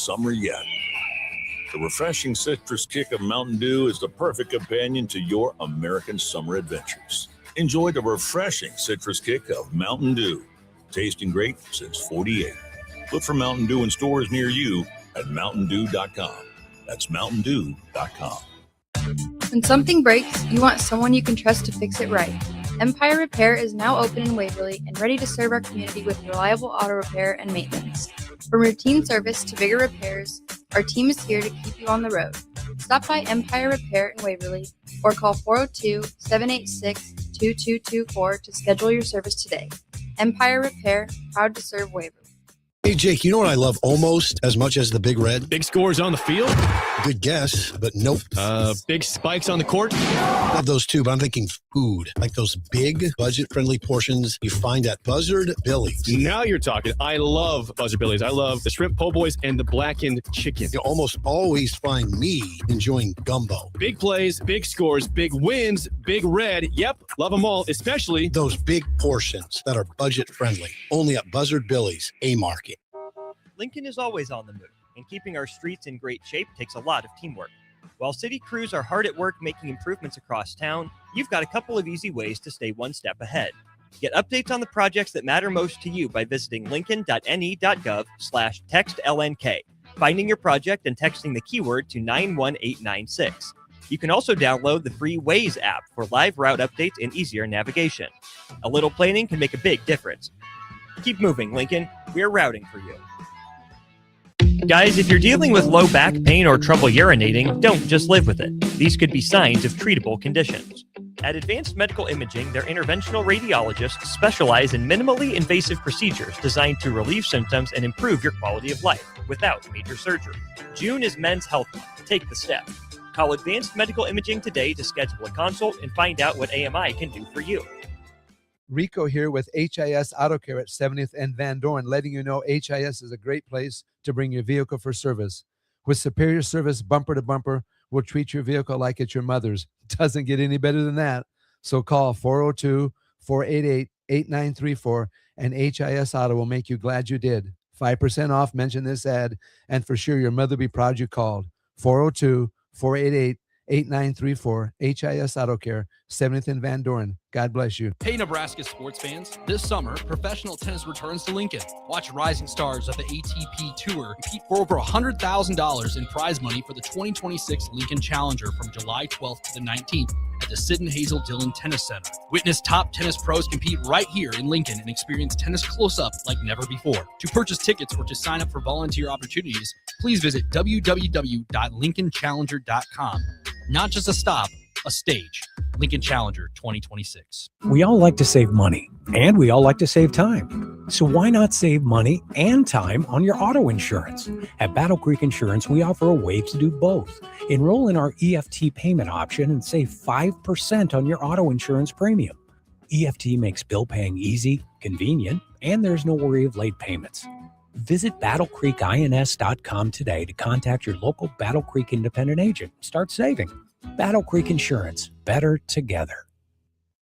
summer yet. The refreshing citrus kick of Mountain Dew is the perfect companion to your American summer adventures. Enjoy the refreshing citrus kick of Mountain Dew. Tasting great since 48. Look for Mountain Dew in stores near you at mountaindew.com. That's mountaindew.com. When something breaks, you want someone you can trust to fix it right. Empire Repair is now open in Waverly and ready to serve our community with reliable auto repair and maintenance. From routine service to bigger repairs, our team is here to keep you on the road. Stop by Empire Repair in Waverly or call 402-786-2224 to schedule your service today. Empire Repair, proud to serve Waverly. Hey, Jake, you know what I love almost as much as the Big Red? Big scores on the field? Good guess, but nope. Big spikes on the court? Love those too, but I'm thinking food. Like those big, budget-friendly portions you find at Buzzard Billy's. Now you're talking. I love Buzzard Billy's. I love the shrimp po' boys and the blackened chicken. You almost always find me enjoying gumbo. Big plays, big scores, big wins, Big Red. Yep, love them all, especially those big portions that are budget-friendly. Only at Buzzard Billy's, A-Market. Lincoln is always on the move, and keeping our streets in great shape takes a lot of teamwork. While city crews are hard at work making improvements across town, you've got a couple of easy ways to stay one step ahead. Get updates on the projects that matter most to you by visiting lincoln.ne.gov/textlnk, finding your project and texting the keyword to 91896. You can also download the free Waze app for live route updates and easier navigation. A little planning can make a big difference. Keep moving, Lincoln. We're routing for you. Guys, if you're dealing with low back pain or trouble urinating, don't just live with it. These could be signs of treatable conditions. At Advanced Medical Imaging, their interventional radiologists specialize in minimally invasive procedures designed to relieve symptoms and improve your quality of life without major surgery. June is Men's Health Month. Take the step. Call Advanced Medical Imaging today to schedule a consult and find out what AMI can do for you. Rico here with HIS Auto Care at 70th and Van Dorn, letting you know HIS is a great place to bring your vehicle for service. With superior service, bumper to bumper, we'll treat your vehicle like it's your mother's. Doesn't get any better than that. So call 402-488-8934 and HIS Auto will make you glad you did. 5% off, mention this ad, and for sure your mother will be proud you called. 402-488-8934, HIS Auto Care, 70th and Van Dorn. God bless you. Hey, Nebraska sports fans. This summer, professional tennis returns to Lincoln. Watch rising stars of the ATP Tour compete for over $100,000 in prize money for the 2026 Lincoln Challenger from July 12th to the 19th at the Sid and Hazel Dillon Tennis Center. Witness top tennis pros compete right here in Lincoln and experience tennis close-up like never before. To purchase tickets or to sign up for volunteer opportunities, please visit www.lincolnchallenger.com. Not just a stop, a stage. Lincoln Challenger 2026. We all like to save money, and we all like to save time. So why not save money and time on your auto insurance? At Battle Creek Insurance, we offer a way to do both. Enroll in our EFT payment option and save 5% on your auto insurance premium. EFT makes bill paying easy, convenient, and there's no worry of late payments. Visit battlecreekins.com today to contact your local Battle Creek independent agent. Start saving. Battle Creek Insurance, better together.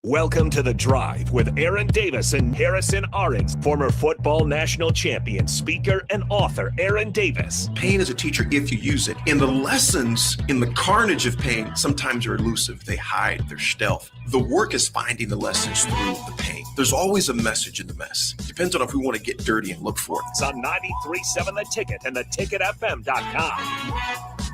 Welcome to The Drive with Aaron Davis and Harrison Arons, former football national champion, speaker, and author Aaron Davis. Pain is a teacher if you use it. And the lessons in the carnage of pain sometimes are elusive. They hide, they're stealth. The work is finding the lessons through the pain. There's always a message in the mess. Depends on if we want to get dirty and look for it. It's on 93.7 The Ticket and theticketfm.com.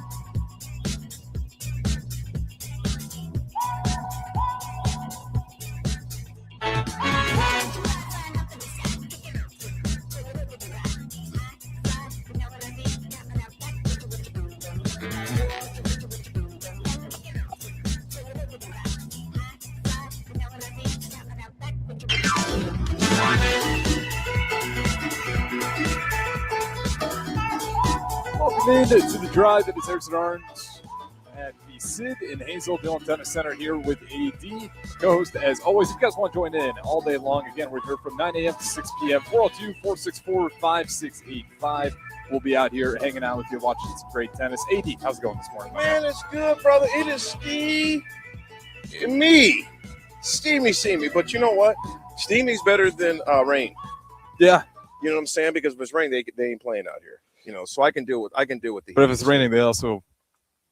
Welcome in to The Drive. It is Harrison Arons at the Sid and Hazel Dillon Tennis Center here with AD, co-host as always. If you guys want to join in all day long, again, we're here from 9 a.m. to 6 p.m. 402-464-5685. We'll be out here hanging out with you, watching some great tennis. AD, how's it going this morning? Man, it's good, brother. It is steamy. But you know what? Steamy's better than rain. Yeah. You know what I'm saying? Because if it's rain, they ain't playing out here. So I can deal with the But heat. if it's raining, they also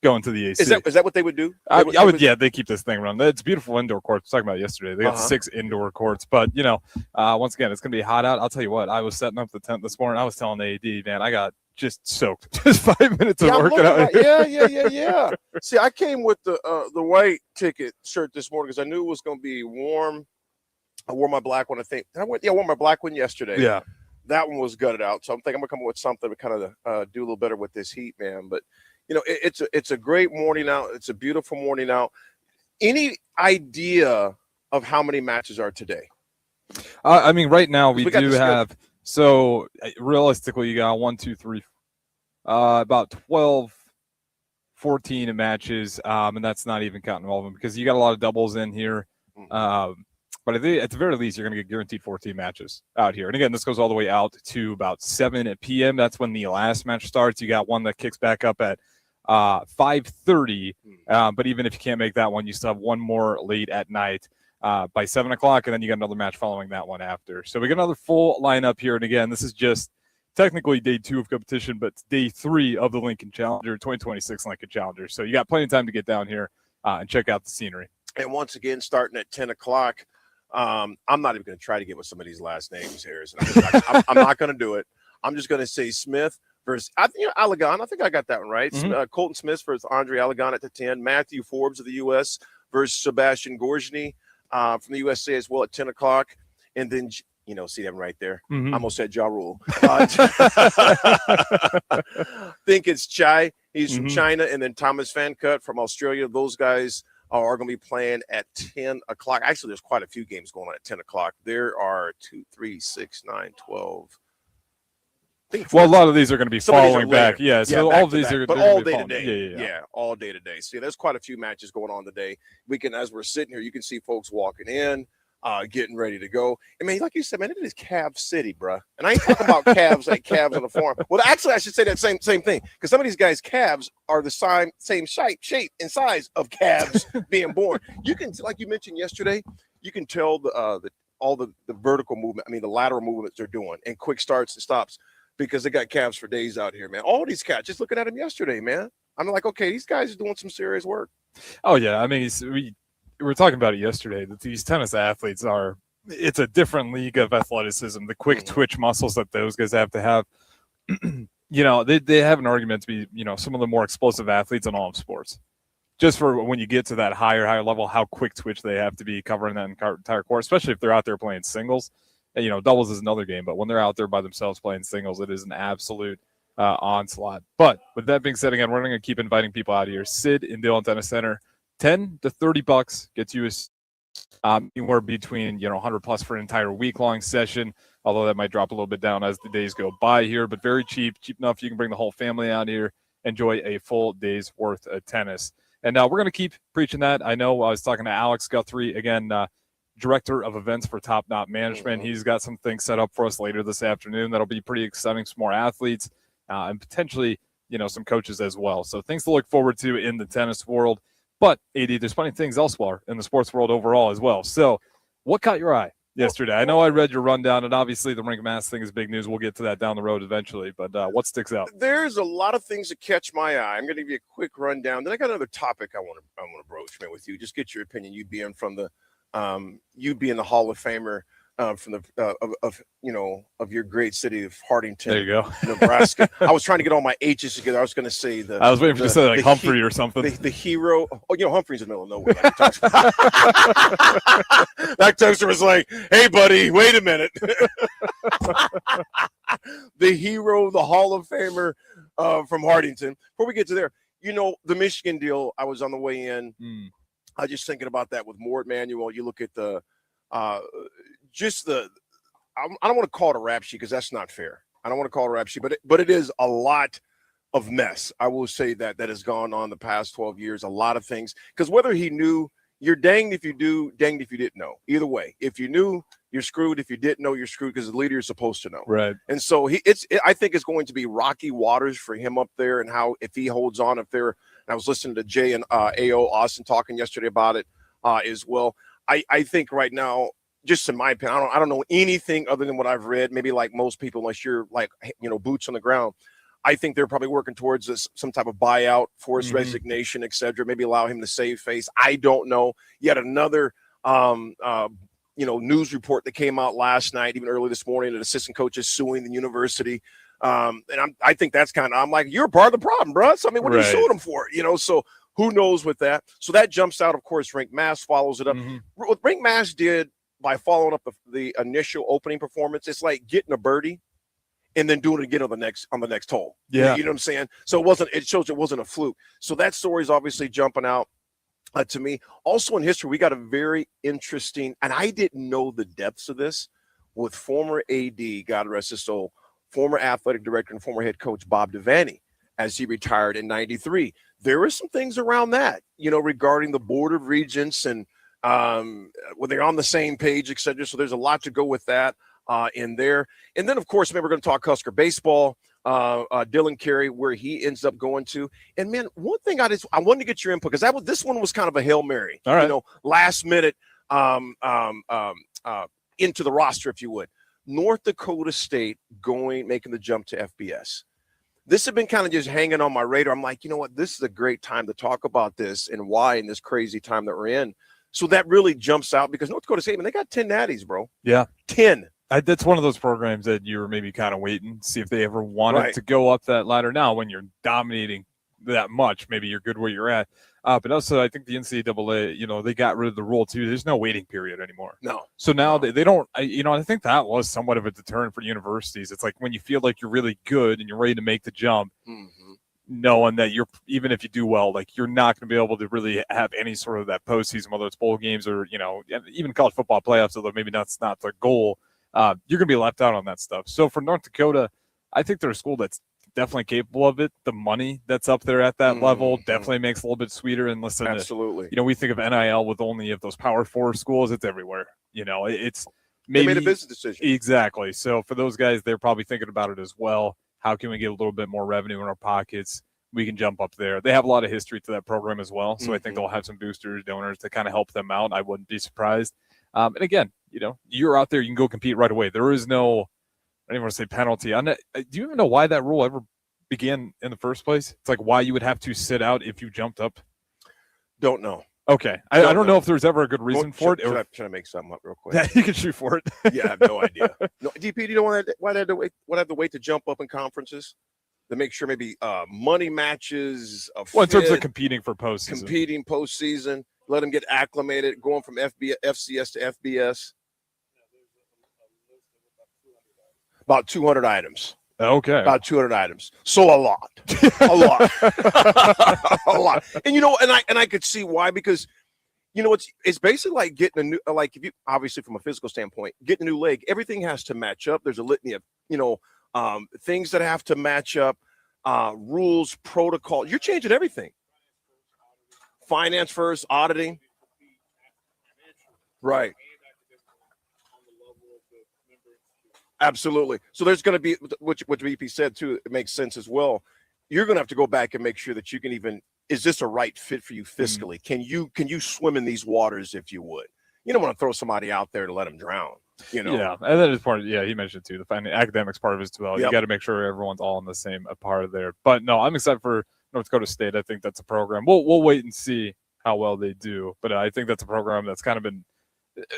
go into the AC. Is that what they would do? They keep this thing running. It's beautiful indoor courts. We were talking about it yesterday. They have 6 indoor courts, but once again, it's gonna be hot out. I'll tell you what. I was setting up the tent this morning. I was telling the AD, man, I got just soaked. Just 5 minutes of working out. Yeah. See, I came with the white ticket shirt this morning because I knew it was going to be warm. I wore my black one. I wore my black one yesterday. Yeah, that one was gutted out. So I'm thinking I'm gonna come up with something to kind of do a little better with this heat, man. But it's a great morning out. It's a beautiful morning out. Any idea of how many matches are today? Right now we do have. Schedule. So realistically, you got 1, 2, 3, about 12, 14 matches, and that's not even counting all of them because you got a lot of doubles in here. But I think at the very least, you're going to get guaranteed 14 matches out here. And again, this goes all the way out to about 7 p.m. That's when the last match starts. You got one that kicks back up at 5:30. But even if you can't make that one, you still have one more late at night by 7 o'clock, and then you got another match following that one after. So we got another full lineup here. And again, this is just technically day 2 of competition, but it's day 3 of the Lincoln Challenger, 2026 Lincoln Challenger. So you got plenty of time to get down here and check out the scenery. And once again, starting at 10 o'clock, I'm not even going to try to get with some of these last names, Harrison. I'm not going to do it. I'm just going to say Smith versus Allegan. I think I got that one right. Colton Smith versus Andre Allegan at the 10. Matthew Forbes of the U.S. versus Sebastian Gorgeny from the USA as well at 10 o'clock. And then, see them right there. I almost said Ja Rule. Think it's Chai. He's from China. And then Thomas Van Cut from Australia. Those guys are going to be playing at 10 o'clock. Actually, there's quite a few games going on at 10 o'clock. There are 2, 3, 6, 9, 12. Well, a lot of these are going to be following back. Yeah, so all of these are but all day today. Yeah, all day today. So there's quite a few matches going on today. As we're sitting here, you can see folks walking in, getting ready to go. And man, like you said, man, it is Cavs City, bruh. And I ain't talking about calves like calves on the farm. Well, actually, I should say that same thing because some of these guys' calves are the same shape and size of calves being born. You can, like you mentioned yesterday, you can tell all the vertical movement. The lateral movements they're doing and quick starts and stops because they got calves for days out here, man. All these cats, just looking at them yesterday, man. I'm like, okay, these guys are doing some serious work. Oh yeah, we were talking about it yesterday that these tennis athletes it's a different league of athleticism. The quick twitch muscles that those guys have to have, they have an argument to be, some of the more explosive athletes in all of sports. Just for when you get to that higher level, how quick twitch they have to be covering that entire court, especially if they're out there playing singles. And, doubles is another game, but when they're out there by themselves playing singles, it is an absolute onslaught. But with that being said, again, we're going to keep inviting people out here. Sid and Dillon Tennis Center, $10 to $30 gets you anywhere between 100 plus for an entire week-long session, although that might drop a little bit down as the days go by here, but very cheap enough you can bring the whole family out here, enjoy a full day's worth of tennis. And we're going to keep preaching that. I know I was talking to Alex Guthrie, again, Director of Events for Top Knot Management. He's got some things set up for us later this afternoon that'll be pretty exciting, some more athletes and potentially, some coaches as well. So things to look forward to in the tennis world. But, AD, there's plenty of things elsewhere in the sports world overall as well. So what caught your eye yesterday? I know I read your rundown, and obviously the Rink Mass thing is big news. We'll get to that down the road eventually. But what sticks out? There's a lot of things that catch my eye. I'm going to give you a quick rundown. Then I got another topic I want to broach, man, with you. Just get your opinion. You being the Hall of Famer from of your great city of Hardington, there you go, Nebraska. I was trying to get all my H's together. I was going to say I was waiting for you to say like Humphrey or something. The hero. Oh, Humphrey's in the middle of nowhere. That texter was like, "Hey, buddy, wait a minute." The hero, the Hall of Famer from Hardington. Before we get to there, the Michigan deal. I was on the way in. I was just thinking about that with Mort Manuel. You look at I don't want to call it a rap sheet because that's not fair. I don't want to call it a rap sheet, but it is a lot of mess. I will say that has gone on the past 12 years, a lot of things. Because whether he knew, you're danged if you do, danged if you didn't know. Either way, if you knew, you're screwed. If you didn't know, you're screwed because the leader is supposed to know. Right. And so I think it's going to be rocky waters for him up there and how if he holds on up there. I was listening to Jay and A.O. Austin talking yesterday about it as well. I think right now, just in my opinion, I don't know anything other than what I've read, maybe like most people, unless you're like, boots on the ground. I think they're probably working towards some type of buyout, forced resignation, et cetera. Maybe allow him to save face. I don't know. Yet another news report that came out last night, even early this morning, that assistant coaches suing the university. And I think that's I'm like, you're part of the problem, bro. So, I mean, what are you suing them for? So who knows with that? So that jumps out. Of course, Rink Mass follows it up. What Rink Mass did by following up the initial opening performance, it's like getting a birdie and then doing it again on the next hole. Yeah. You know what I'm saying? So it shows it wasn't a fluke. So that story is obviously jumping out to me. Also in history, we got a very interesting, and I didn't know the depths of this, with former AD, God rest his soul, former athletic director and former head coach Bob Devaney, as he retired in '93. There were some things around that, regarding the Board of Regents and when they're on the same page, et cetera. So there's a lot to go with that in there. And then, of course, we're going to talk Husker baseball, Dylan Carey, where he ends up going to. And, man, one thing I wanted to get your input, because this one was kind of a Hail Mary, all right, last minute into the roster, if you would. North Dakota State making the jump to FBS. This had been kind of just hanging on my radar. I'm like, you know what? This is a great time to talk about this and why in this crazy time that we're in. So that really jumps out because North Dakota State, man, they got 10 natties, bro. Yeah. 10. That's one of those programs that you were maybe kind of waiting to see if they ever wanted to go up that ladder. Now, when you're dominating that much, maybe you're good where you're at. But also, I think the NCAA, they got rid of the rule, too. There's no waiting period anymore. No. So now they don't, I think that was somewhat of a deterrent for universities. It's like when you feel like you're really good and you're ready to make the jump, knowing that even if you do well, like you're not going to be able to really have any sort of that postseason, whether it's bowl games or, even college football playoffs, although maybe that's not the goal. You're going to be left out on that stuff. So for North Dakota, I think they're a school that's definitely capable of it. The money that's up there at that level definitely makes it a little bit sweeter. And listen, absolutely. We think of NIL with only of those Power 4 schools. It's everywhere. It's maybe they made a business decision. Exactly. So for those guys, they're probably thinking about it as well. How can we get a little bit more revenue in our pockets? We can jump up there. They have a lot of history to that program as well. So I think they'll have some boosters, donors to kind of help them out. I wouldn't be surprised. And again, you're out there, you can go compete right away. There is no, I don't even want to say penalty. Do you even know why that rule ever began in the first place? It's like why you would have to sit out if you jumped up. Don't know. Okay. I don't know if there's ever a good reason for it. Should I make something up real quick? Yeah, you can shoot for it. Yeah, I have no idea. No, DP, do you know why they had to wait to jump up in conferences? To make sure maybe money matches. In terms of competing for postseason. Competing postseason. Let them get acclimated, going from FCS to FBS. About 200 items. Okay. About 200 items. So a lot. A lot. A lot. And and I could see why, because it's basically like getting a new, like if you obviously from a physical standpoint, getting a new leg, everything has to match up. There's a litany of things that have to match up, rules, protocol. You're changing everything. Finance first, auditing. Right. Absolutely. So there's going to be, which VP said too, it makes sense as well. You're going to have to go back and make sure that you can is this a right fit for you fiscally? Can you swim in these waters if you would? You don't want to throw somebody out there to let them drown. Yeah, and that is part of, he mentioned too, the academics part of it as well. Yep. You got to make sure everyone's all in the same part of there. But no, I'm excited for North Dakota State. I think that's a program. We'll wait and see how well they do. But I think that's a program that's kind of been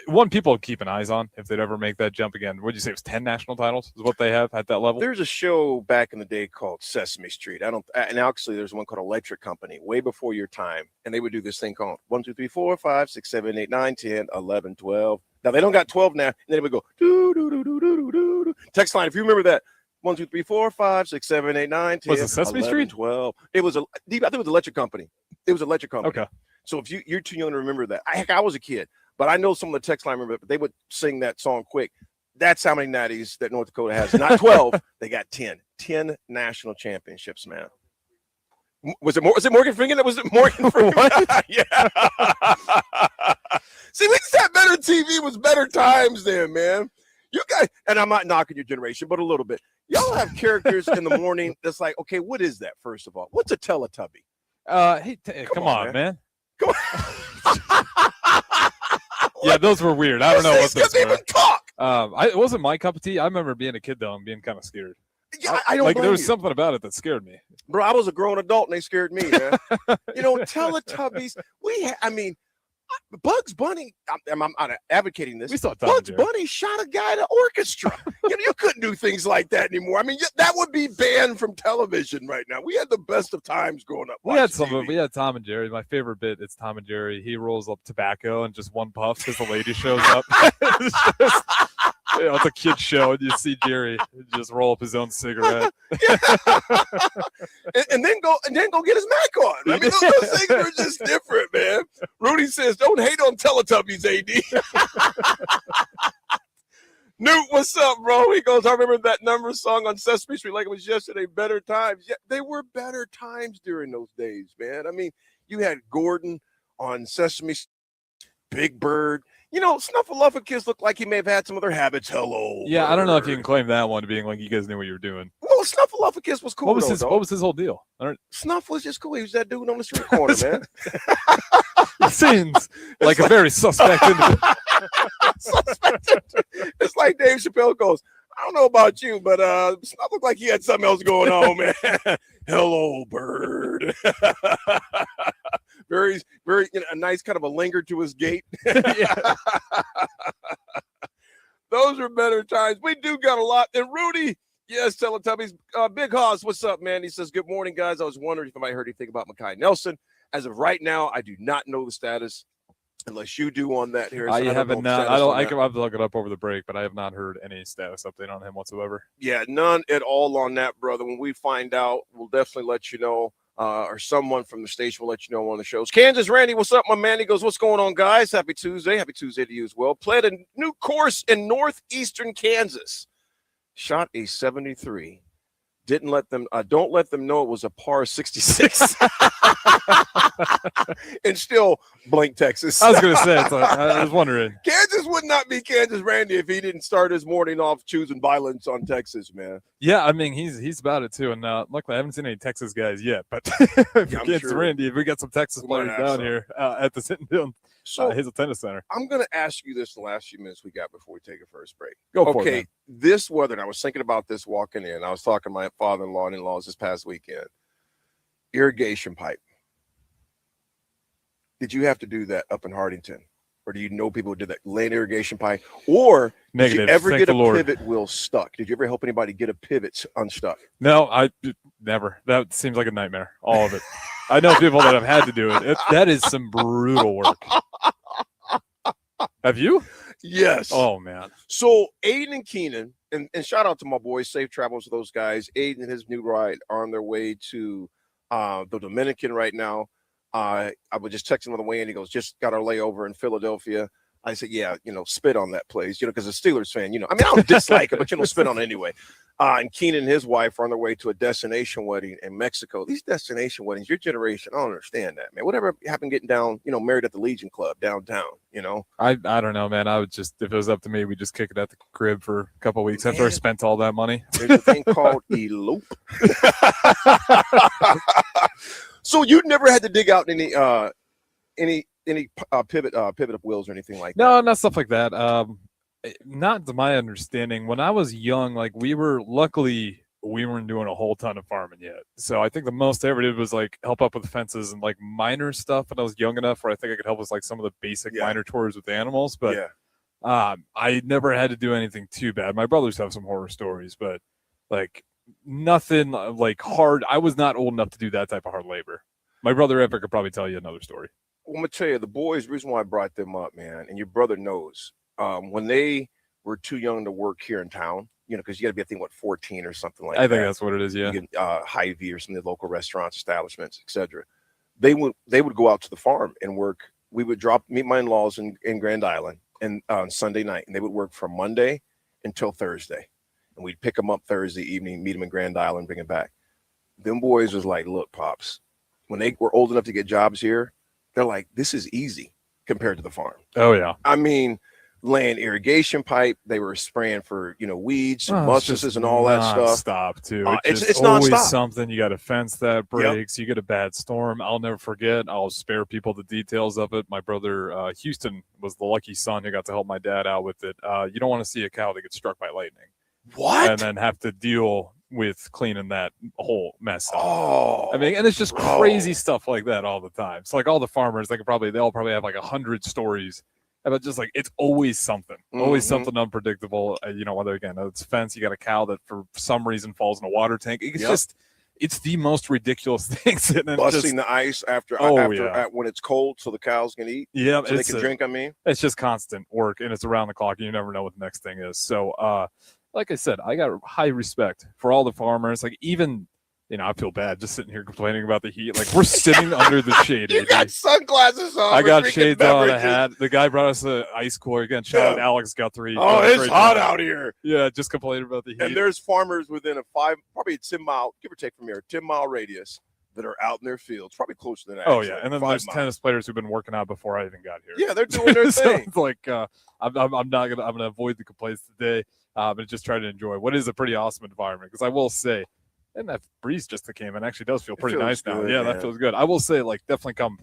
one people keep an eyes on if they'd ever make that jump again. What did you say? It was 10 national titles is what they have at that level? There's a show back in the day called Sesame Street. And actually there's one called Electric Company way before your time. And they would do this thing called 1, 2, 3, 4, 5, 6, 7, 8, 9, 10, 11, 12. Now they don't got 12 now. And then they would go do, do, do, do, do, do, do. Text line, if you remember that. 1, 2, 3, 4, 5, 6, 7, 8, 9, 10. Was it Sesame 11, Street? 12. I think it was Electric Company. It was Electric Company. Okay. So if you're too young to remember that. I was a kid. But I know some of the text line remember, but they would sing that song quick. That's how many natties that North Dakota has. Not 12, they got 10. 10 national championships, man. Was it Morgan Freeman? Was it Morgan Freeman? Yeah. See, we just had better TV. It was better times then, man. You guys, and I'm not knocking your generation, but a little bit. Y'all have characters in the morning that's like, okay, what is that, first of all? What's a Teletubby? Come on, man. Come on. Yeah, those were weird. I don't know what those were. Even talk. It wasn't my cup of tea. I remember being a kid though and being kind of scared. Yeah, I don't like. blame There was you. something about it that scared me. Bro, I was a grown adult and they scared me, man. Teletubbies. Bugs Bunny. I'm not advocating this. We saw Tom Bugs and Jerry. Bunny shot a guy in an orchestra. You couldn't do things like that anymore. I mean, that would be banned from television right now. We had the best of times growing up. We had TV. We had Tom and Jerry. My favorite bit is Tom and Jerry. He rolls up tobacco and just one puff because the lady shows up. It's a kid show, and you see Jerry just roll up his own cigarette, and then go get his Mac on. I mean, those things were just different, man. Rudy says, "Don't hate on Teletubbies, AD." Newt, what's up, bro? He goes, I remember that number song on Sesame Street like it was yesterday. Better times. Yeah, they were better times during those days, man. I mean, you had Gordon on Sesame Street, Big Bird. Snuffleupagus looked like he may have had some other habits. Hello. Yeah, bird. I don't know if you can claim that one being like you guys knew what you were doing. Well, Snuffleupagus was cool. What was his whole deal? Snuff was just cool. He was that dude on the street corner, man. It seems like a very suspect individual. It's like Dave Chappelle goes, I don't know about you, but Snuff looked like he had something else going on, man. Hello, bird. Very, very, a nice kind of a linger to his gait. Those are better times. We do got a lot. And Rudy, yes, Teletubbies. Big Hoss, what's up, man? He says, good morning, guys. I was wondering if I heard anything about Mekhi Nelson. As of right now, I do not know the status. Unless you do on that here. I haven't not. I can have to look it up over the break, but I have not heard any status update on him whatsoever. Yeah, none at all on that, brother. When we find out, we'll definitely let you know. Or someone from the station will let you know on the shows. Kansas Randy, what's up, my man? He goes, what's going on, guys? Happy Tuesday. Happy Tuesday to you as well. Played a new course in northeastern Kansas. Shot a 73. Don't let them know it was a par 66. And still blank Texas. I was going to say, I was wondering. Kansas would not be Kansas Randy if he didn't start his morning off choosing violence on Texas, man. Yeah, I mean, he's about it too. And luckily, I haven't seen any Texas guys yet. But Kansas sure. Randy, if we got some Texas players down here at the Sid and Hazel Tennis Center. I'm going to ask you this in the last few minutes we got before we take a first break. Go for it. Okay, this weather, and I was thinking about this walking in. I was talking to my father-in-law and in-laws this past weekend. Irrigation pipe. Did you have to do that up in Hardington? Or do you know people who did that? Lane irrigation pipe? Or Negative. Did you ever Thank get the a Lord. pivot wheel stuck? Did you ever help anybody get a pivot unstuck? No, I never. That seems like a nightmare. All of it. I know people that have had to do it. That is some brutal work. Have you? Yes. Oh, man. So Aiden and Keenan, and shout out to my boys, safe travels to those guys. Aiden and his new ride are on their way to the Dominican right now. I was just texting him on the way in. He goes, just got our layover in Philadelphia. I said, yeah, spit on that place, because a Steelers fan, I mean, I don't dislike it, but, spit on it anyway. And Keenan and his wife are on their way to a destination wedding in Mexico. These destination weddings, your generation, I don't understand that, man. Whatever happened getting down, married at the Legion Club downtown, I don't know, man. I would just, if it was up to me, we'd just kick it at the crib for a couple of weeks after I spent all that money. There's a thing called elope. So you never had to dig out any pivot up wheels or anything like that? No, not stuff like that. Not to my understanding. When I was young, we weren't doing a whole ton of farming yet. So I think the most I ever did was help up with fences and minor stuff when I was young enough where I think I could help with some of the basic minor chores with animals. But I never had to do anything too bad. My brothers have some horror stories, but nothing hard. I was not old enough to do that type of hard labor. My brother Epic could probably tell you another story. Well, I'm gonna tell you, the boys, the reason why I brought them up, man, and your brother knows, when they were too young to work here in town, because you got to be, I think, 14 or something like that. I think that's what it is, yeah. You get, Hy-Vee or some of the local restaurants, establishments, etc. They would go out to the farm and work. We would meet my in-laws in Grand Island and on Sunday night, and they would work from Monday until Thursday. And we'd pick them up Thursday evening, meet them in Grand Island, bring them back. Them boys was like, look, Pops, when they were old enough to get jobs here, they're like, this is easy compared to the farm. Oh, yeah. I mean, laying irrigation pipe, they were spraying for, weeds, muscuses, and all that stuff. Stop too. It's always nonstop. Something. You got a fence that breaks. You get a bad storm. I'll never forget. I'll spare people the details of it. My brother Houston was the lucky son who got to help my dad out with it. You don't want to see a cow that gets struck by lightning. What? And then have to deal with cleaning that whole mess up. Oh, I mean, and it's just crazy stuff like that all the time. So like all the farmers, they all probably have like 100 stories about just like it's always something, something unpredictable. Whether again it's a fence, you got a cow that for some reason falls in a water tank. It's just it's the most ridiculous things. Busting the ice after when it's cold, so the cows can eat. Yeah, so they can drink. I mean, it's just constant work, and it's around the clock, and you never know what the next thing is. So, like I said, I got high respect for all the farmers. Like even, I feel bad just sitting here complaining about the heat. Like we're sitting under the shade. You got sunglasses on. I got shades on, a hat. The guy brought us an ice cooler. Again, shout out Alex Guthrie. Oh, it's hot out here. Yeah, just complaining about the heat. And there's farmers within probably a 10-mile, give or take from here, 10-mile radius that are out in their fields, probably closer than that. Oh, yeah. And then there's tennis players who've been working out before I even got here. Yeah, they're doing their thing. It's like, I'm gonna avoid the complaints today, but just try to enjoy what is a pretty awesome environment. Because I will say, and that breeze just came in actually does feel pretty nice now. Yeah, that feels good. I will say, like, definitely come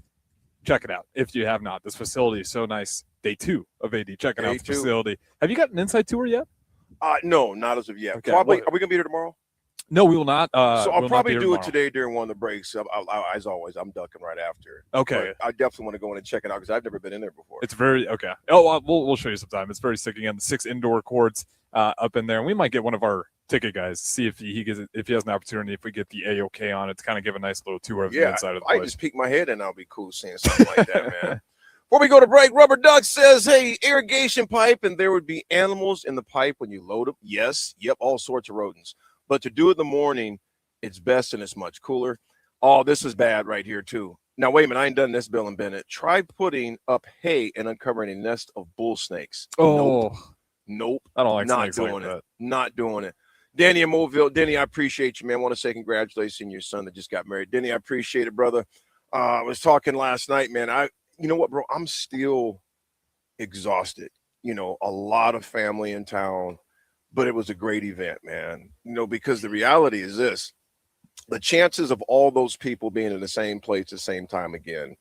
check it out if you have not. This facility is so nice. Day 2 of AD. Checking out the facility. Have you got an inside tour yet? No, not as of yet. Okay, probably. Are we gonna be here tomorrow? No, we will not. So I'll probably do it today during one of the breaks. As always, I'm ducking right after. Okay. But I definitely want to go in and check it out because I've never been in there before. It's very okay. Oh, we'll show you sometime. It's very sick. Again, the 6 indoor courts up in there, and we might get one of our ticket guys see if he has an opportunity. If we get the AOK on it, to kind of give a nice little tour of the inside of the place. I just peek my head and I'll be cool seeing something like that, man. Before we go to break, Rubber Duck says, hey, irrigation pipe, and there would be animals in the pipe when you load them. Yes, all sorts of rodents. But to do it in the morning, it's best and it's much cooler. Oh, this is bad right here, too. Now, wait a minute. I ain't done this, Bill and Bennett. Try putting up hay and uncovering a nest of bull snakes. Oh. Nope. I don't like Not snakes doing like it. that. Not doing it. Danny in Mobile. Danny, I appreciate you, man. I want to say congratulations on your son that just got married. Danny, I appreciate it, brother. I was talking last night, man. You know what, bro? I'm still exhausted. A lot of family in town, but it was a great event, man. Because the reality is this. The chances of all those people being in the same place at the same time again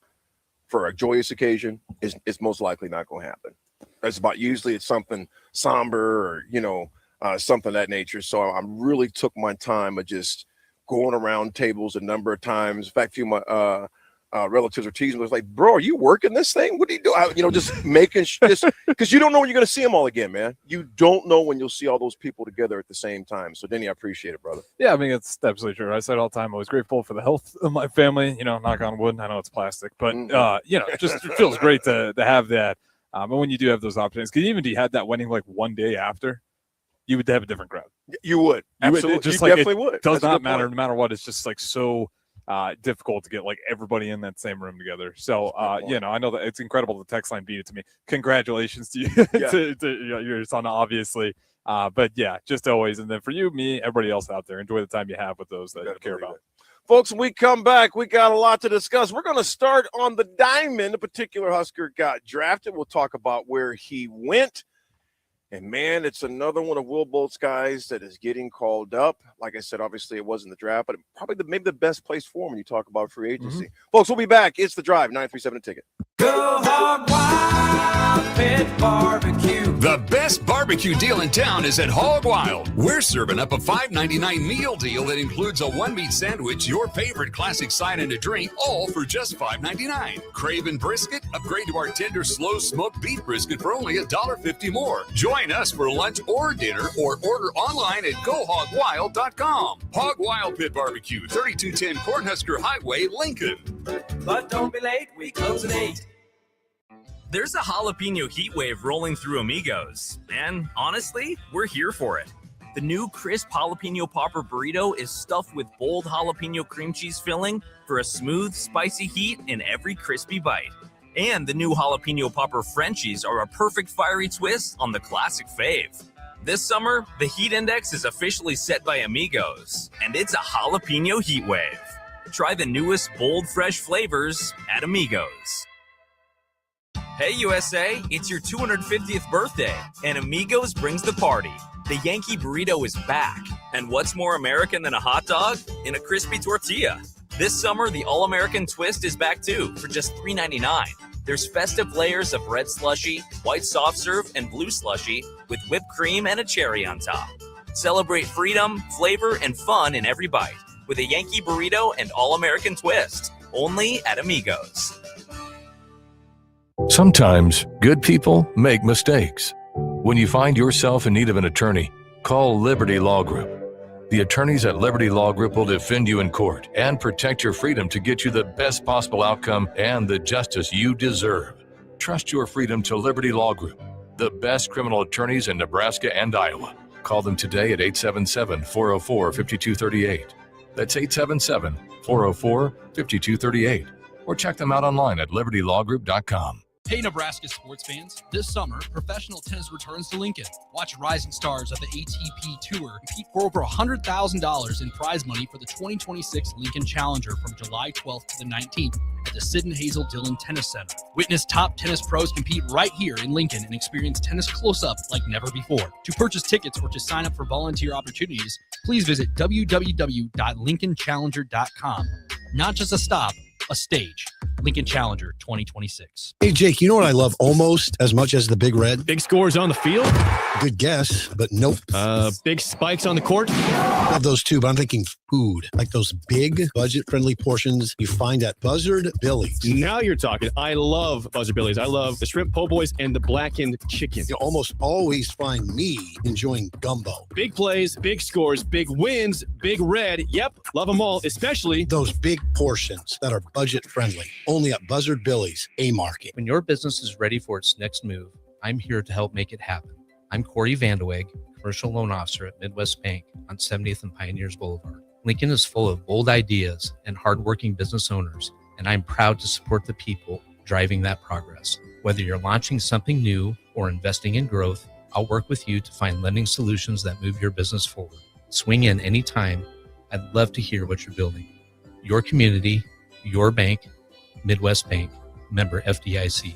for a joyous occasion is most likely not going to happen. Usually it's something somber or, something of that nature. So I really took my time of just going around tables a number of times. In fact, a few of my relatives are teasing me. It's like, bro, are you working this thing? What do you do? Just making just because you don't know when you're going to see them all again, man. You don't know when you'll see all those people together at the same time. So, Denny, I appreciate it, brother. Yeah, I mean, it's absolutely true. I said all the time, I was grateful for the health of my family, knock on wood. I know it's plastic, but, just it feels great to have that. And when you do have those opportunities, because even if you had that wedding like one day after, you would have a different crowd. You would. Absolutely. You definitely would. It does not matter, no matter what. It's just like so difficult to get like everybody in that same room together. So, I know that it's incredible. The text line beat it to me. Congratulations to you, to your son, obviously. But yeah, just always. And then for you, me, everybody else out there, enjoy the time you have with those that you care about. Folks, when we come back, we got a lot to discuss. We're going to start on the diamond. A particular Husker got drafted. We'll talk about where he went. And, man, it's another one of Will Bolt's guys that is getting called up. Like I said, obviously it wasn't the draft, but probably maybe the best place for him when you talk about free agency. Folks, we'll be back. It's The Drive, 937 a ticket. Go Hog Wild Pit Barbecue. The best barbecue deal in town is at Hog Wild. We're serving up a $5.99 meal deal that includes a one-meat sandwich, your favorite classic side and a drink, all for just $5.99. Craving brisket? Upgrade to our tender, slow-smoked beef brisket for only $1.50 more. Join us for lunch or dinner, or order online at GoHogWild.com. Hog Wild Pit Barbecue, 3210 Cornhusker Highway, Lincoln. But don't be late, we close at 8. There's a jalapeno heat wave rolling through Amigos, and honestly, we're here for it. The new crisp jalapeno popper burrito is stuffed with bold jalapeno cream cheese filling for a smooth, spicy heat in every crispy bite. And the new jalapeno popper Frenchies are a perfect fiery twist on the classic fave. This summer, the heat index is officially set by Amigos, and it's a jalapeno heat wave. Try the newest bold, fresh flavors at Amigos. Hey USA, it's your 250th birthday, and Amigos brings the party. The Yankee Burrito is back, and what's more American than a hot dog in a crispy tortilla? This summer, the All-American Twist is back too, for just $3.99. There's festive layers of red slushy, white soft serve, and blue slushy with whipped cream and a cherry on top. Celebrate freedom, flavor, and fun in every bite with a Yankee burrito and all-American twist. Only at Amigos. Sometimes good people make mistakes. When you find yourself in need of an attorney, call Liberty Law Group. The attorneys at Liberty Law Group will defend you in court and protect your freedom to get you the best possible outcome and the justice you deserve. Trust your freedom to Liberty Law Group, the best criminal attorneys in Nebraska and Iowa. Call them today at 877-404-5238. That's 877-404-5238. Or check them out online at libertylawgroup.com. Hey, Nebraska sports fans. This summer, professional tennis returns to Lincoln. Watch rising stars of the ATP Tour compete for over $100,000 in prize money for the 2026 Lincoln Challenger from July 12th to the 19th at the Sid and Hazel Dillon Tennis Center. Witness top tennis pros compete right here in Lincoln and experience tennis close-up like never before. To purchase tickets or to sign up for volunteer opportunities, please visit www.lincolnchallenger.com. Not just a stop, a stage. Lincoln Challenger 2026. Hey, Jake, you know what I love almost as much as the Big Red? Big scores on the field? Good guess, but nope. Big spikes on the court? Love those too, but I'm thinking food. Like those big, budget-friendly portions you find at Buzzard Billy's. Now you're talking. I love Buzzard Billy's. I love the shrimp po' boys and the blackened chicken. You almost always find me enjoying gumbo. Big plays, big scores, big wins, Big Red. Yep, love them all, especially those big portions that are budget-friendly. Only at Buzzard Billy's, A-Market. When your business is ready for its next move, I'm here to help make it happen. I'm Corey Vandeweghe, Commercial Loan Officer at Midwest Bank on 70th and Pioneers Boulevard. Lincoln is full of bold ideas and hardworking business owners, and I'm proud to support the people driving that progress. Whether you're launching something new or investing in growth, I'll work with you to find lending solutions that move your business forward. Swing in anytime. I'd love to hear what you're building. Your community, your bank, Midwest Bank, member FDIC.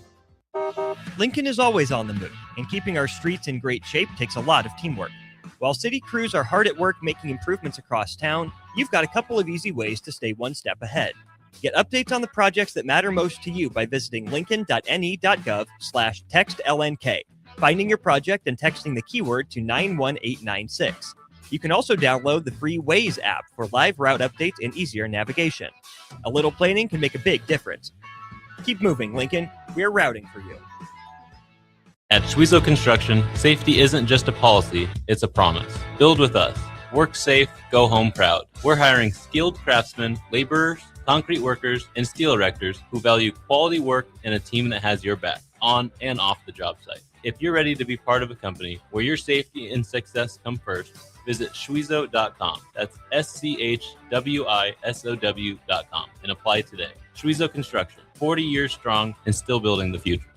Lincoln is always on the move, and keeping our streets in great shape takes a lot of teamwork. While city crews are hard at work making improvements across town, you've got a couple of easy ways to stay one step ahead. Get updates on the projects that matter most to you by visiting lincoln.ne.gov/textlnk, finding your project and texting the keyword to 91896. You can also download the free Waze app for live route updates and easier navigation. A little planning can make a big difference. Keep moving, Lincoln. We're routing for you. At Schwezo Construction, safety isn't just a policy, it's a promise. Build with us. Work safe, go home proud. We're hiring skilled craftsmen, laborers, concrete workers, and steel erectors who value quality work and a team that has your back, on and off the job site. If you're ready to be part of a company where your safety and success come first, visit Schwezo.com. That's SCHWISOW.com and apply today. Schwezo Construction, 40 years strong and still building the future.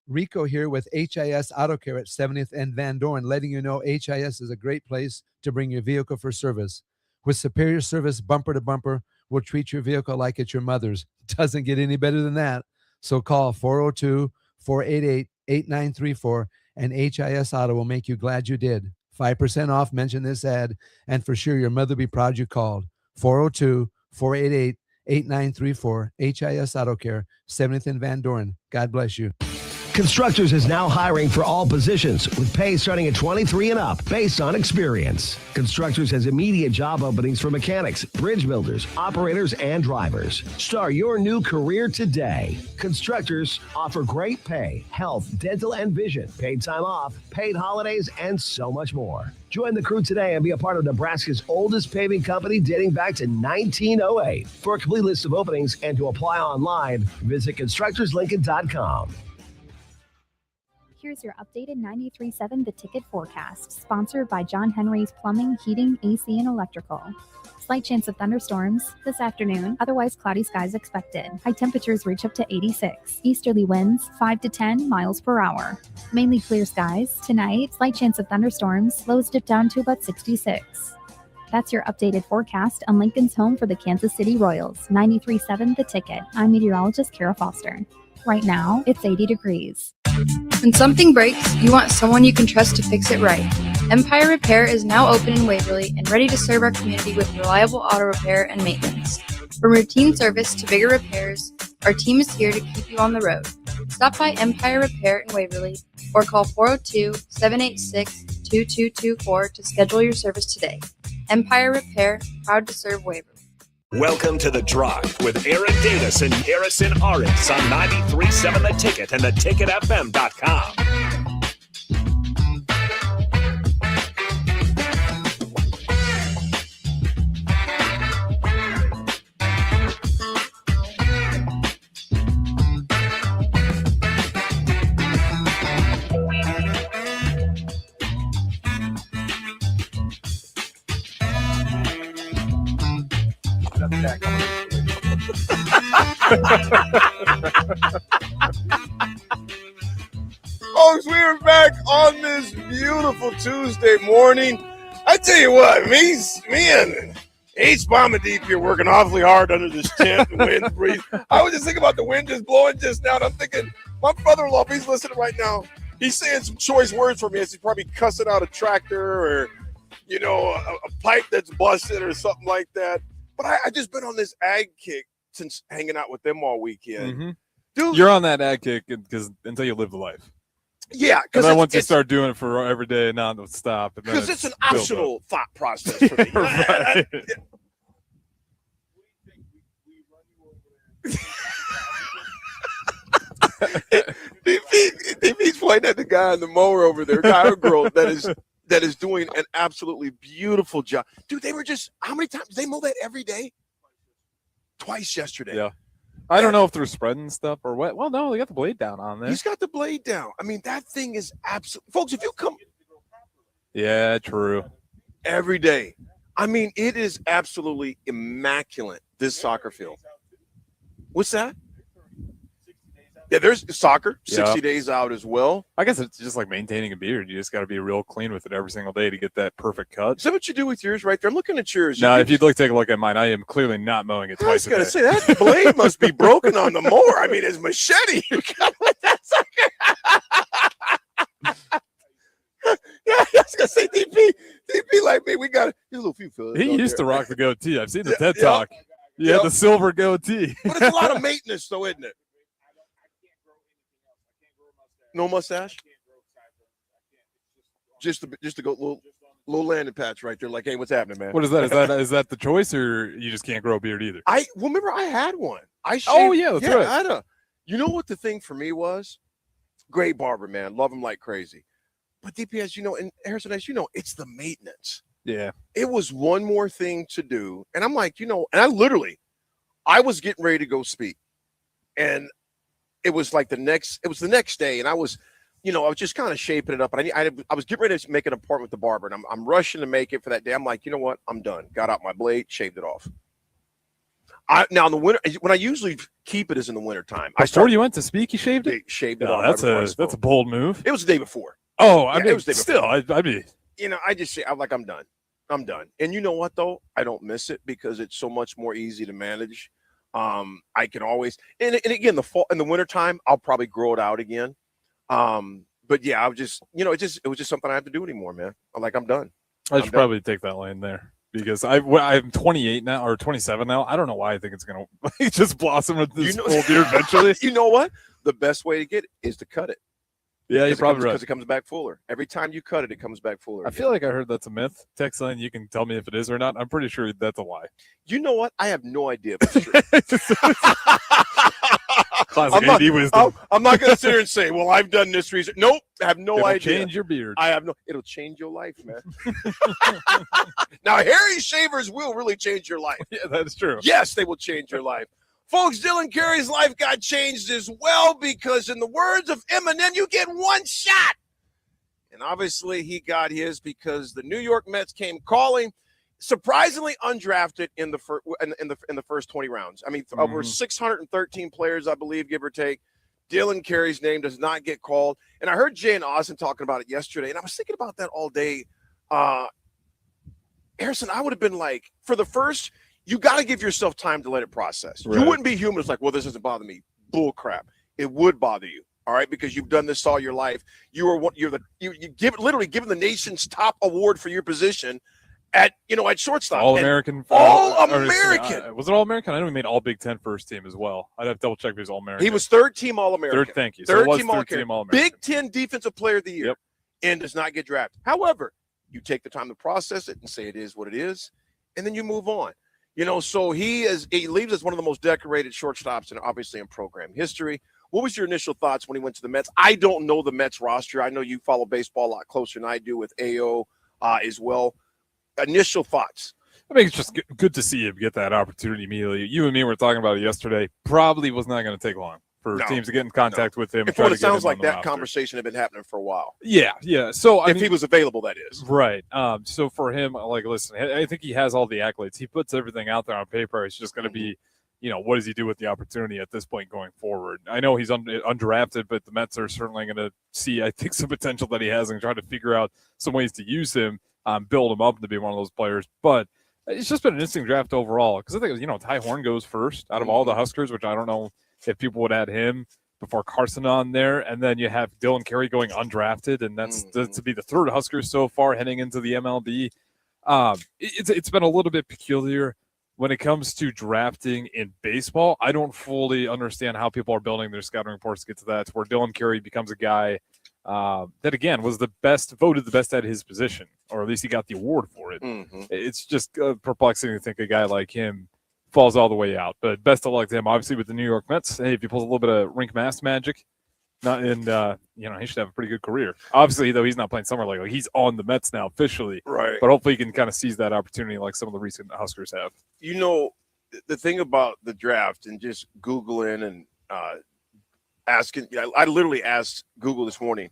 Rico here with HIS Auto Care at 70th and Van Dorn, letting you know HIS is a great place to bring your vehicle for service. With superior service bumper to bumper, we'll treat your vehicle like it's your mother's. It doesn't get any better than that. So call 402-488-8934 and HIS Auto will make you glad you did. 5% off, mention this ad, and for sure your mother will be proud you called. 402-488-8934, HIS Auto Care, 70th and Van Dorn. God bless you. Constructors is now hiring for all positions with pay starting at 23 and up based on experience. Constructors has immediate job openings for mechanics, bridge builders, operators, and drivers. Start your new career today. Constructors offer great pay, health, dental, and vision, paid time off, paid holidays, and so much more. Join the crew today and be a part of Nebraska's oldest paving company dating back to 1908. For a complete list of openings and to apply online, visit constructorslincoln.com. Here's your updated 93.7 The Ticket forecast, sponsored by John Henry's Plumbing, Heating, AC, and Electrical. Slight chance of thunderstorms this afternoon, otherwise cloudy skies expected. High temperatures reach up to 86. Easterly winds 5 to 10 miles per hour. Mainly clear skies. Tonight, slight chance of thunderstorms, lows dip down to about 66. That's your updated forecast on Lincoln's home for the Kansas City Royals. 93.7 The Ticket. I'm meteorologist Kara Foster. Right now, it's 80 degrees. When something breaks, you want someone you can trust to fix it right. Empire Repair is now open in Waverly and ready to serve our community with reliable auto repair and maintenance. From routine service to bigger repairs, our team is here to keep you on the road. Stop by Empire Repair in Waverly or call 402-786 888-2224 to schedule your service today. Empire Repair, proud to serve Waverly. Welcome to The Drive with Aaron Davis and Harrison Arends on 93.7 The Ticket and theticketfm.com. Folks, we are back on this beautiful Tuesday morning. I tell you what, me and H-Bomb and Deep here working awfully hard under this tent and wind breeze. I was just thinking about the wind just blowing just now, and I'm thinking, my brother-in-law, if he's listening right now, he's saying some choice words for me as he's probably cussing out a tractor or, you know, a pipe that's busted or something like that. But I just been on this ag kick since hanging out with them all weekend. Mm-hmm. Dude, you're on that ad kick until you live the life. Yeah, because once you start doing it for every day, not to stop. Because it's an optional thought process for me. Right. DP's pointing at the guy on the mower over there, guy or girl that is doing an absolutely beautiful job. Dude, they were just, how many times? They mow that every day? Twice yesterday. Yeah. I don't know if they're spreading stuff or what. Well, no, they got the blade down on there. He's got the blade down. I mean, that thing is absolutely, folks, if you come. Yeah, true. Every day. I mean, it is absolutely immaculate, this soccer field. What's that? Yeah, there's soccer, 60 days out as well. I guess it's just like maintaining a beard. You just got to be real clean with it every single day to get that perfect cut. Is that what you do with yours right there? I'm looking at yours. No, if you'd take a look at mine, I am clearly not mowing it twice a day. I was going to say, that blade must be broken on the mower. I mean, it's machete. You got with that sucker. Yeah, I was going to say, DP like me, we got a little few fellas. He used to rock the goatee. I've seen the TED Talk. You had the silver goatee. But it's a lot of maintenance, though, isn't it? No mustache? Just to go little landing patch right there. Like, hey, what's happening, man? What is that? Is that the choice, or you just can't grow a beard either? Remember I had one. That's right. I had you know what the thing for me was? Great barber, man. Love him like crazy. But DPS, and Harrison, as you know, it's the maintenance. Yeah. It was one more thing to do. And I'm like, and I was getting ready to go speak. And it was the next day, and I was just kind of shaping it up. And I was getting ready to make an appointment with the barber, and I'm rushing to make it for that day. I'm like, you know what? I'm done. Got out my blade, shaved it off. Now in the winter, when I usually keep it is in the wintertime. Before you went to speak, you shaved it? Shaved it off. That's a bold move. It was the day before. Oh, I mean, it was the day still, before. I'd be. I just say, I'm done. I'm done. And you know what, though? I don't miss it because it's so much more easy to manage. I can always, and again, in the wintertime, I'll probably grow it out again. But yeah, I was just, it was just something I have to do anymore, man. I'm done. I should probably take that lane there because I'm 28 now or 27 now. I don't know why I think it's going to just blossom with this full beard eventually. You know what? The best way to get it is to cut it. Yeah, you're probably right. Because it comes back fuller. Every time you cut it, it comes back fuller. I feel like I heard that's a myth. Text line, you can tell me if it is or not. I'm pretty sure that's a lie. You know what? I have no idea if it's true. Classic AD wisdom. I'm not going to sit here and say, well, I've done this research. Nope, I have no idea. It'll change your beard. It'll change your life, man. Now, hairy shavers will really change your life. Yeah, that's true. Yes, they will change your life. Folks, Dylan Carey's life got changed as well because in the words of Eminem, you get one shot. And obviously he got his because the New York Mets came calling, surprisingly undrafted in the first 20 rounds. I mean, over 613 players, I believe, give or take. Dylan Carey's name does not get called. And I heard Jay and Austin talking about it yesterday, and I was thinking about that all day. Harrison, I would have been like, for the first – you got to give yourself time to let it process. Right. You wouldn't be human. It's like, well, this doesn't bother me. Bull crap. It would bother you. All right. Because you've done this all your life. You literally given the nation's top award for your position at shortstop. All American. All American. Was it All American? I know he made All Big Ten first team as well. I'd have to double check if he was All American. He was third team All American. Thank you. Third team All American. Big Ten Defensive Player of the Year. Yep. and does not get drafted. However, you take the time to process it and say it is what it is, and then you move on. So he leaves as one of the most decorated shortstops and obviously in program history. What was your initial thoughts when he went to the Mets? I don't know the Mets roster. I know you follow baseball a lot closer than I do with AO as well. Initial thoughts. I think it's just good to see him get that opportunity immediately. You and me were talking about it yesterday. Probably was not going to take long for teams to get in contact with him. It sounds like that conversation had been happening for a while. Yeah. So if he was available, that is. Right. So for him, listen, I think he has all the accolades. He puts everything out there on paper. It's just going to be, what does he do with the opportunity at this point going forward? I know he's undrafted, but the Mets are certainly going to see, I think, some potential that he has and try to figure out some ways to use him, build him up to be one of those players. But it's just been an interesting draft overall because I think, Ty Horn goes first out of all the Huskers, which I don't know if people would add him before Carson on there. And then you have Dylan Carey going undrafted, and that's to be the third Husker so far heading into the MLB. It's been a little bit peculiar when it comes to drafting in baseball. I don't fully understand how people are building their scouting reports to get to that, where Dylan Carey becomes a guy that, again, was voted the best at his position, or at least he got the award for it. It's just perplexing to think a guy like him falls all the way out. But best of luck to him, obviously, with the New York Mets. Hey, if he pulls a little bit of rink mask magic, he should have a pretty good career. Obviously, though, he's not playing summer league. He's on the Mets now officially. Right. But hopefully he can kind of seize that opportunity like some of the recent Huskers have. The thing about the draft and just Googling and asking, I literally asked Google this morning,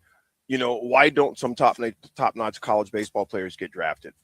why don't some top-notch college baseball players get drafted?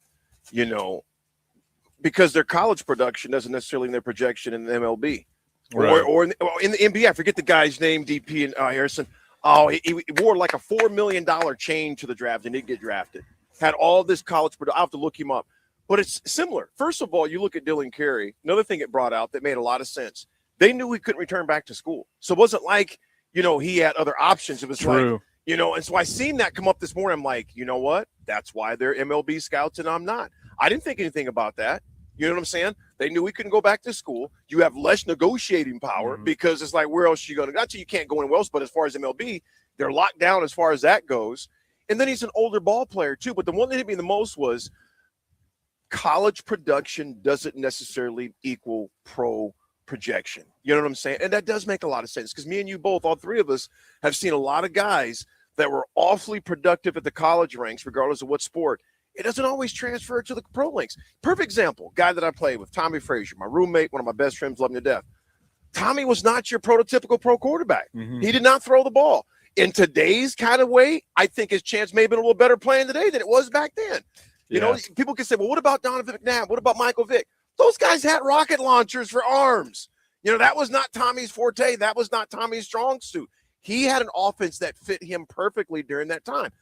Because their college production doesn't necessarily in their projection in the MLB. Right. Or in the NBA. I forget the guy's name, DP and Harrison. Oh, he wore like a $4 million chain to the draft and didn't get drafted. Had all this college production. I'll have to look him up. But it's similar. First of all, you look at Dylan Carey. Another thing it brought out that made a lot of sense. They knew he couldn't return back to school. So it wasn't like, he had other options. It was True. like, and so I seen that come up this morning. I'm like, you know what? That's why they're MLB scouts and I'm not. I didn't think anything about that. You know what I'm saying? They knew he couldn't go back to school. You have less negotiating power because it's like, where else are you going to go? Not so you can't go anywhere else, but as far as MLB, they're locked down as far as that goes. And then he's an older ball player too. But the one that hit me the most was college production doesn't necessarily equal pro projection. You know what I'm saying? And that does make a lot of sense because me and you both, all three of us, have seen a lot of guys that were awfully productive at the college ranks, regardless of what sport. It doesn't always transfer to the pro ranks. Perfect example, guy that I played with, Tommy Frazier, my roommate, one of my best friends, love him to death. Tommy was not your prototypical pro quarterback. He did not throw the ball. In today's kind of way, I think his chance may have been a little better playing today than it was back then. You know, people can say, well, what about Donovan McNabb? What about Michael Vick? Those guys had rocket launchers for arms. That was not Tommy's forte. That was not Tommy's strong suit. He had an offense that fit him perfectly during that time.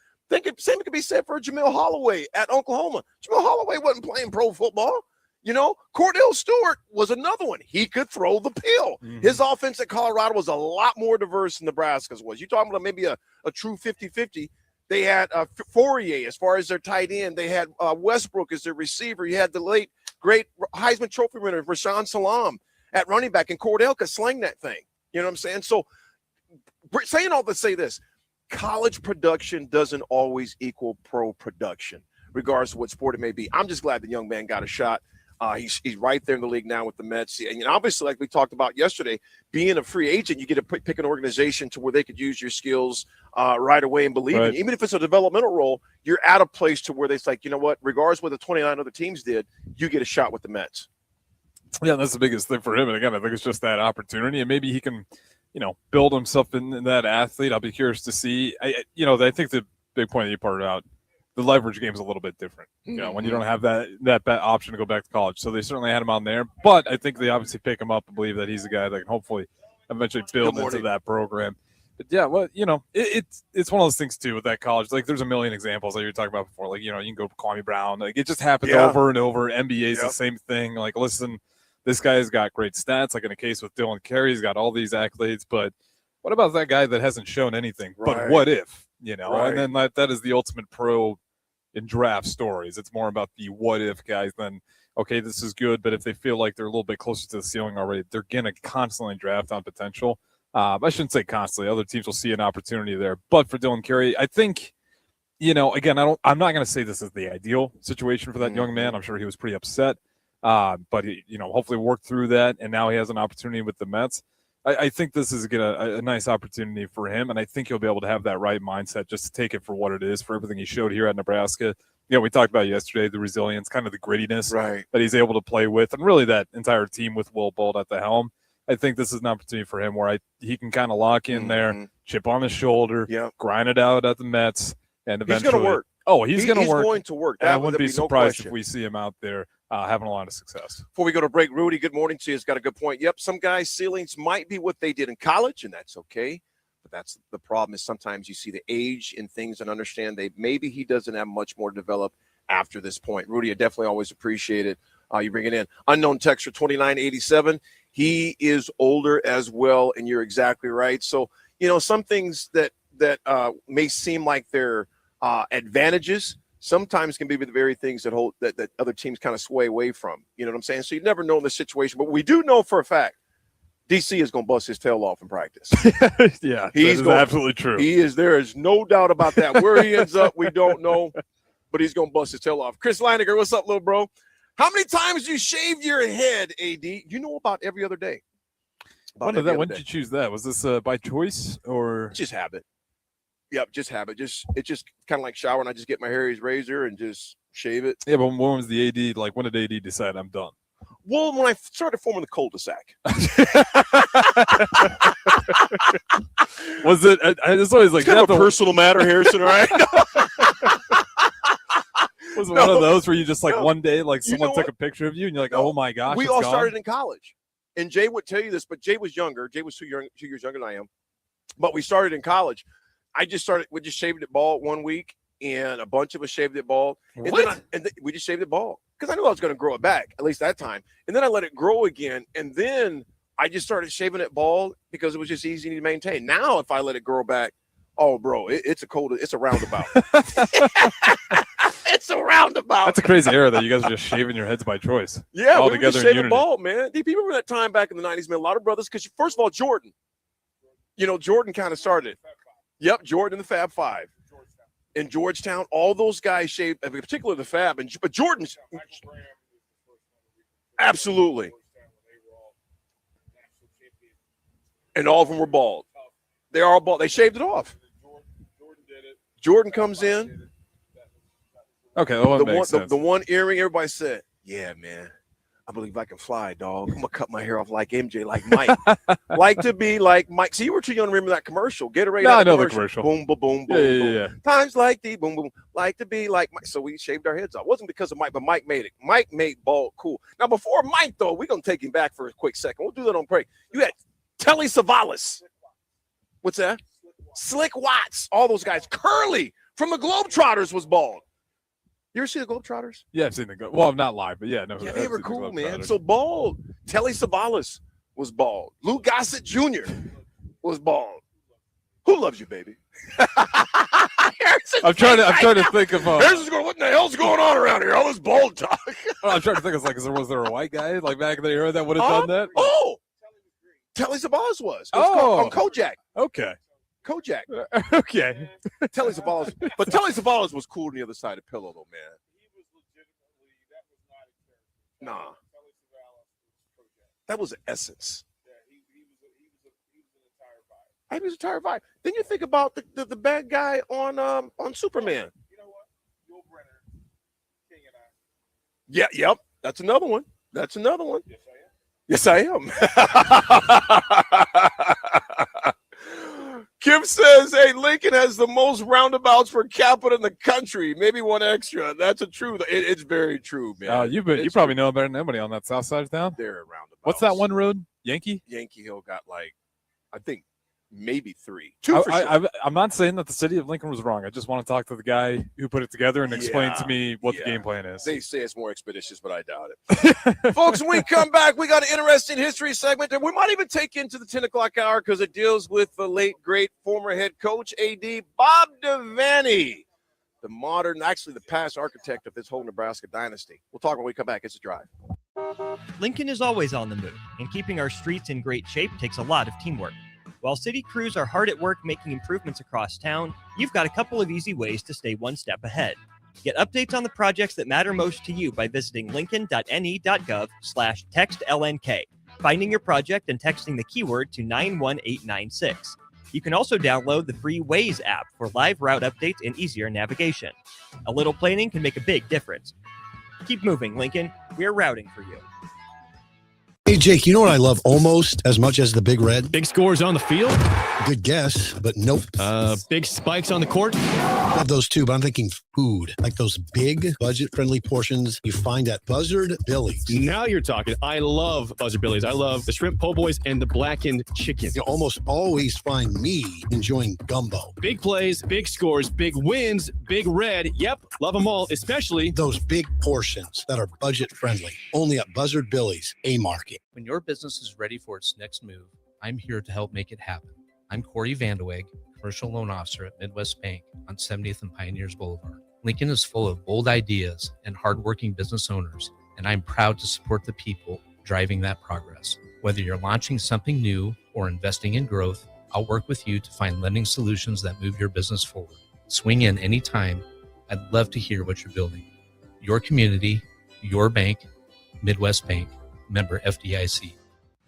Same could be said for Jamil Holloway at Oklahoma. Jamil Holloway wasn't playing pro football. Cordell Stewart was another one. He could throw the pill. His offense at Colorado was a lot more diverse than Nebraska's was. You're talking about maybe a true 50-50. They had Fourier as far as their tight end. They had Westbrook as their receiver. You had the late, great Heisman Trophy winner, Rashawn Salam at running back, and Cordell could sling that thing. You know what I'm saying? So saying all to say this, college production doesn't always equal pro production, regardless of what sport it may be. I'm just glad the young man got a shot. He's right there in the league now with the Mets. And obviously, like we talked about yesterday, being a free agent, you get to pick an organization to where they could use your skills right away and believe in you. Even if it's a developmental role, you're at a place to where it's like, you know what, regardless of what the 29 other teams did, you get a shot with the Mets. Yeah, that's the biggest thing for him. And again, I think it's just that opportunity. And maybe he can build himself in that athlete. I'll be curious to see. I think the big point that you pointed out, the leverage game is a little bit different. When you don't have that option to go back to college. So they certainly had him on there. But I think they obviously pick him up and believe that he's a guy that can hopefully eventually build into that program. But yeah, well, it's one of those things too with that college. Like there's a million examples that you were talking about before. Like, you can go Kwame Brown. Like it just happens over and over. NBA is the same thing. Like, listen, this guy's got great stats. Like in a case with Dylan Carey, he's got all these accolades. But what about that guy that hasn't shown anything? But what if? And then that is the ultimate pro in draft stories. It's more about the what if guys than, okay, this is good, but if they feel like they're a little bit closer to the ceiling already, they're going to constantly draft on potential. I shouldn't say constantly. Other teams will see an opportunity there. But for Dylan Carey, I think Again, I'm not going to say this is the ideal situation for that young man. I'm sure he was pretty upset, but he, hopefully worked through that, and now he has an opportunity with the Mets. I think this is a nice opportunity for him, and I think he'll be able to have that right mindset just to take it for what it is, for everything he showed here at Nebraska. We talked about yesterday, the resilience, kind of the grittiness that he's able to play with, and really that entire team with Will Bolt at the helm. I think this is an opportunity for him where he can kind of lock in there, chip on his shoulder, grind it out at the Mets, and eventually. He's going to work. Oh, he's going to work. He's going to work. I wouldn't be surprised if we see him out there having a lot of success. Before we go to break, Rudy, good morning to you. He's got a good point. Yep, some guys' ceilings might be what they did in college, and that's okay. But that's the problem is sometimes you see the age in things and understand maybe he doesn't have much more to develop after this point. Rudy, I definitely always appreciate it. You bring it in. Unknown texter 2987. He is older as well, and you're exactly right. So, some things that may seem like they're advantages sometimes can be the very things that other teams kind of sway away from. You know what I'm saying? So you never know in this situation, but we do know for a fact DC is going to bust his tail off in practice. Yeah, he's absolutely true. He is. There is no doubt about that. Where he ends up, we don't know, but he's going to bust his tail off. Chris Leininger, what's up, little bro? How many times you shaved your head, AD? You know about every other day. When did you choose that? Was this by choice or just habit? Yep, just habit. It's just kind of like showering. I just get my Harry's razor and just shave it. Yeah, but when was the AD? Like, when did AD decide I'm done? Well, when I started forming the cul-de-sac. Was it? It's always like it's kind of a personal matter, Harrison. All right. Was it one of those where you just one day someone took a picture of you and you're like, oh my gosh, we all started in college, and Jay would tell you this, but Jay was younger. Jay was 2 years younger than I am, but we started in college. We just shaved it bald 1 week, and a bunch of us shaved it bald. And we just shaved it bald because I knew I was going to grow it back, at least that time. And then I let it grow again, and then I just started shaving it bald because it was just easy to maintain. Now, if I let it grow back, oh, bro, it's a roundabout. It's a roundabout. That's a crazy era that you guys are just shaving your heads by choice. Yeah, all we were together just in shaving bald, man. Do you remember that time back in the 90s, man? A lot of brothers, because first of all, Jordan. Jordan kind of started. Yep, Jordan and the Fab Five. In Georgetown, all those guys shaved, in particular the Fab, but Jordan's absolutely. And all of them were bald. They are all bald. They shaved it off. Jordan comes in. Okay, well, the one earring, everybody said, yeah, man, I believe I can fly, dog. I'm going to cut my hair off like MJ, like Mike. Like to be like Mike. See, you were too young to remember that commercial. Gatorade. No, I know the commercial. Boom, boom, boom, boom, yeah. Times like the boom, boom. Like to be like Mike. So we shaved our heads off. It wasn't because of Mike, but Mike made it. Mike made bald cool. Now, before Mike, though, we're going to take him back for a quick second. We'll do that on break. You had Telly Savalas. What's that? Slick Watts. All those guys. Curly from the Globetrotters was bald. You ever see the Globetrotters? Yeah, I've seen the Well, not live, but yeah, no. Yeah, they were cool, man. So bald. Telly Savalas was bald. Lou Gossett Jr. was bald. Who loves you, baby? I'm trying to think of. Harrison's going, what the hell's going on around here? All this bald talk. I'm trying to think. Was there a white guy back in the era that would have done that? Oh, Telly Savalas was. On Kojak. Okay. Kojak. Okay. Telly Savalas. But Telly Savalas was cool on the other side of Pillow, though, man. Nah. That was the essence. He was a entire vibe. Then you think about the bad guy on Superman. Yeah, yep. That's another one. Yes, I am. Kim says, hey, Lincoln has the most roundabouts per capita in the country. Maybe one extra. That's a true. It's very true, man. You probably know better than anybody on that south side of town. They're roundabouts. What's that one road? Yankee Hill got I think maybe 3. 2 for sure. I'm not saying that the city of Lincoln was wrong. I just want to talk to the guy who put it together and explain to me what the game plan is. They say it's more expeditious, but I doubt it. Folks, when we come back, we got an interesting history segment, and we might even take into the 10 o'clock hour because it deals with the late, great former head coach, AD Bob Devaney, the past architect of this whole Nebraska dynasty. We'll talk when we come back. It's a drive. Lincoln is always on the move, and keeping our streets in great shape takes a lot of teamwork. While city crews are hard at work making improvements across town, you've got a couple of easy ways to stay one step ahead. Get updates on the projects that matter most to you by visiting lincoln.ne.gov/textlnk, finding your project and texting the keyword to 91896. You can also download the free Waze app for live route updates and easier navigation. A little planning can make a big difference. Keep moving, Lincoln. We're routing for you. Hey, Jake, you know what I love almost as much as the Big Red? Big scores on the field? Good guess, but nope. Big spikes on the court? Love those too, but I'm thinking food. Like those big, budget-friendly portions you find at Buzzard Billy's. Now you're talking. I love Buzzard Billy's. I love the shrimp po' boys and the blackened chicken. You almost always find me enjoying gumbo. Big plays, big scores, big wins, Big Red. Yep, love them all, especially those big portions that are budget-friendly. Only at Buzzard Billy's, A-Market. When your business is ready for its next move, I'm here to help make it happen. I'm Corey Vandeweghe, Commercial Loan Officer at Midwest Bank on 70th and Pioneers Boulevard. Lincoln is full of bold ideas and hardworking business owners, and I'm proud to support the people driving that progress. Whether you're launching something new or investing in growth, I'll work with you to find lending solutions that move your business forward. Swing in anytime. I'd love to hear what you're building. Your community, your bank, Midwest Bank, member FDIC.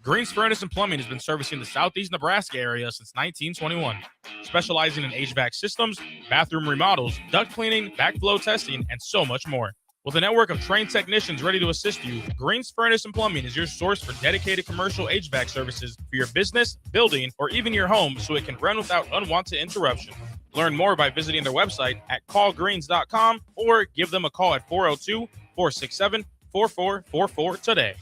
Greens Furnace and Plumbing has been servicing the southeast Nebraska area since 1921, specializing in HVAC systems, bathroom remodels, duct cleaning, backflow testing, and so much more. With a network of trained technicians ready to assist you, Greens Furnace and Plumbing is your source for dedicated commercial HVAC services for your business, building, or even your home so it can run without unwanted interruption. Learn more by visiting their website at callgreens.com or give them a call at 402-467-4444 today.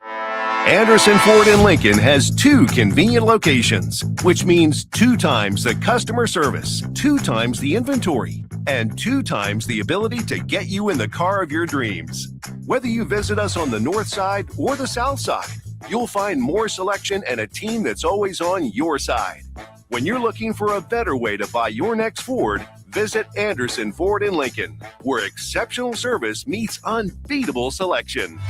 Anderson Ford in Lincoln has 2 convenient locations, which means 2 times the customer service, 2 times the inventory, and 2 times the ability to get you in the car of your dreams. Whether you visit us on the north side or the south side, you'll find more selection and a team that's always on your side. When you're looking for a better way to buy your next Ford, visit Anderson Ford in Lincoln, where exceptional service meets unbeatable selection.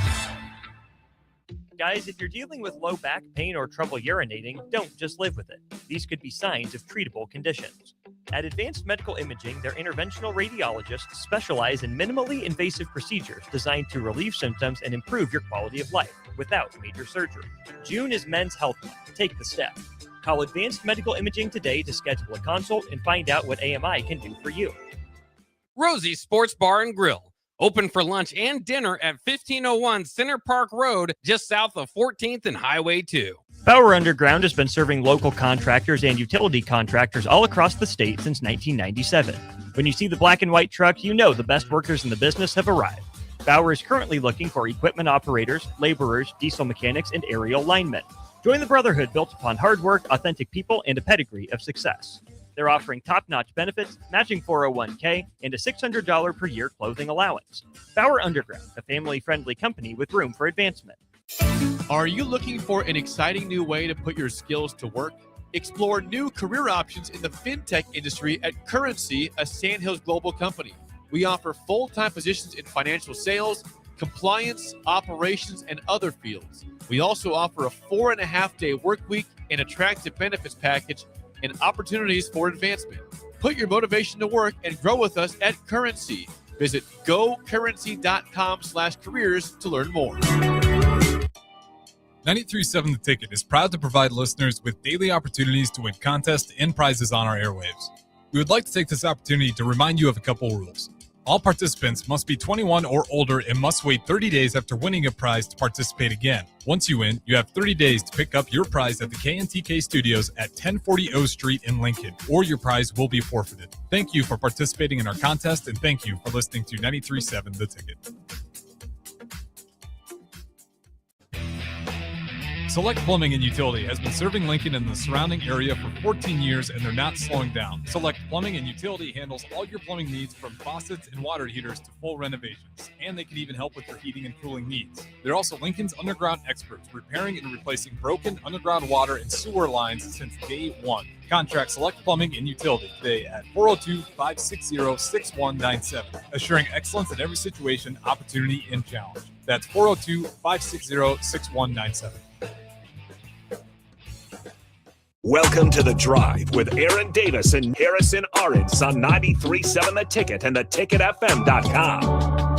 Guys, if you're dealing with low back pain or trouble urinating, don't just live with it. These could be signs of treatable conditions. At Advanced Medical Imaging, their interventional radiologists specialize in minimally invasive procedures designed to relieve symptoms and improve your quality of life without major surgery. June is Men's Health Month. Take the step. Call Advanced Medical Imaging today to schedule a consult and find out what AMI can do for you. Rosie's Sports Bar and Grill. Open for lunch and dinner at 1501 Center Park Road, just south of 14th and Highway 2. Bauer Underground has been serving local contractors and utility contractors all across the state since 1997. When you see the black and white truck, you know the best workers in the business have arrived. Bauer is currently looking for equipment operators, laborers, diesel mechanics, and aerial linemen. Join the brotherhood built upon hard work, authentic people, and a pedigree of success. They're offering top-notch benefits, matching 401k, and a $600 per year clothing allowance. Bauer Underground, a family-friendly company with room for advancement. Are you looking for an exciting new way to put your skills to work? Explore new career options in the fintech industry at Currency, a Sandhills global company. We offer full-time positions in financial sales, compliance, operations, and other fields. We also offer a 4.5-day work week, an attractive benefits package, and opportunities for advancement. Put your motivation to work and grow with us at Currency. Visit gocurrency.com/careers to learn more. 93.7 The Ticket is proud to provide listeners with daily opportunities to win contests and prizes on our airwaves. We would like to take this opportunity to remind you of a couple rules. All participants must be 21 or older and must wait 30 days after winning a prize to participate again. Once you win, you have 30 days to pick up your prize at the KNTK Studios at 1040 O Street in Lincoln, or your prize will be forfeited. Thank you for participating in our contest, and thank you for listening to 93.7 The Ticket. Select Plumbing and Utility has been serving Lincoln and the surrounding area for 14 years, and they're not slowing down. Select Plumbing and Utility handles all your plumbing needs, from faucets and water heaters to full renovations, and they can even help with your heating and cooling needs. They're also Lincoln's underground experts, repairing and replacing broken underground water and sewer lines since day one. Contact Select Plumbing and Utility today at 402-560-6197, assuring excellence in every situation, opportunity, and challenge. That's 402-560-6197. Welcome to The Drive with Aaron Davis and Harrison Arends on 93.7 The Ticket and theticketfm.com.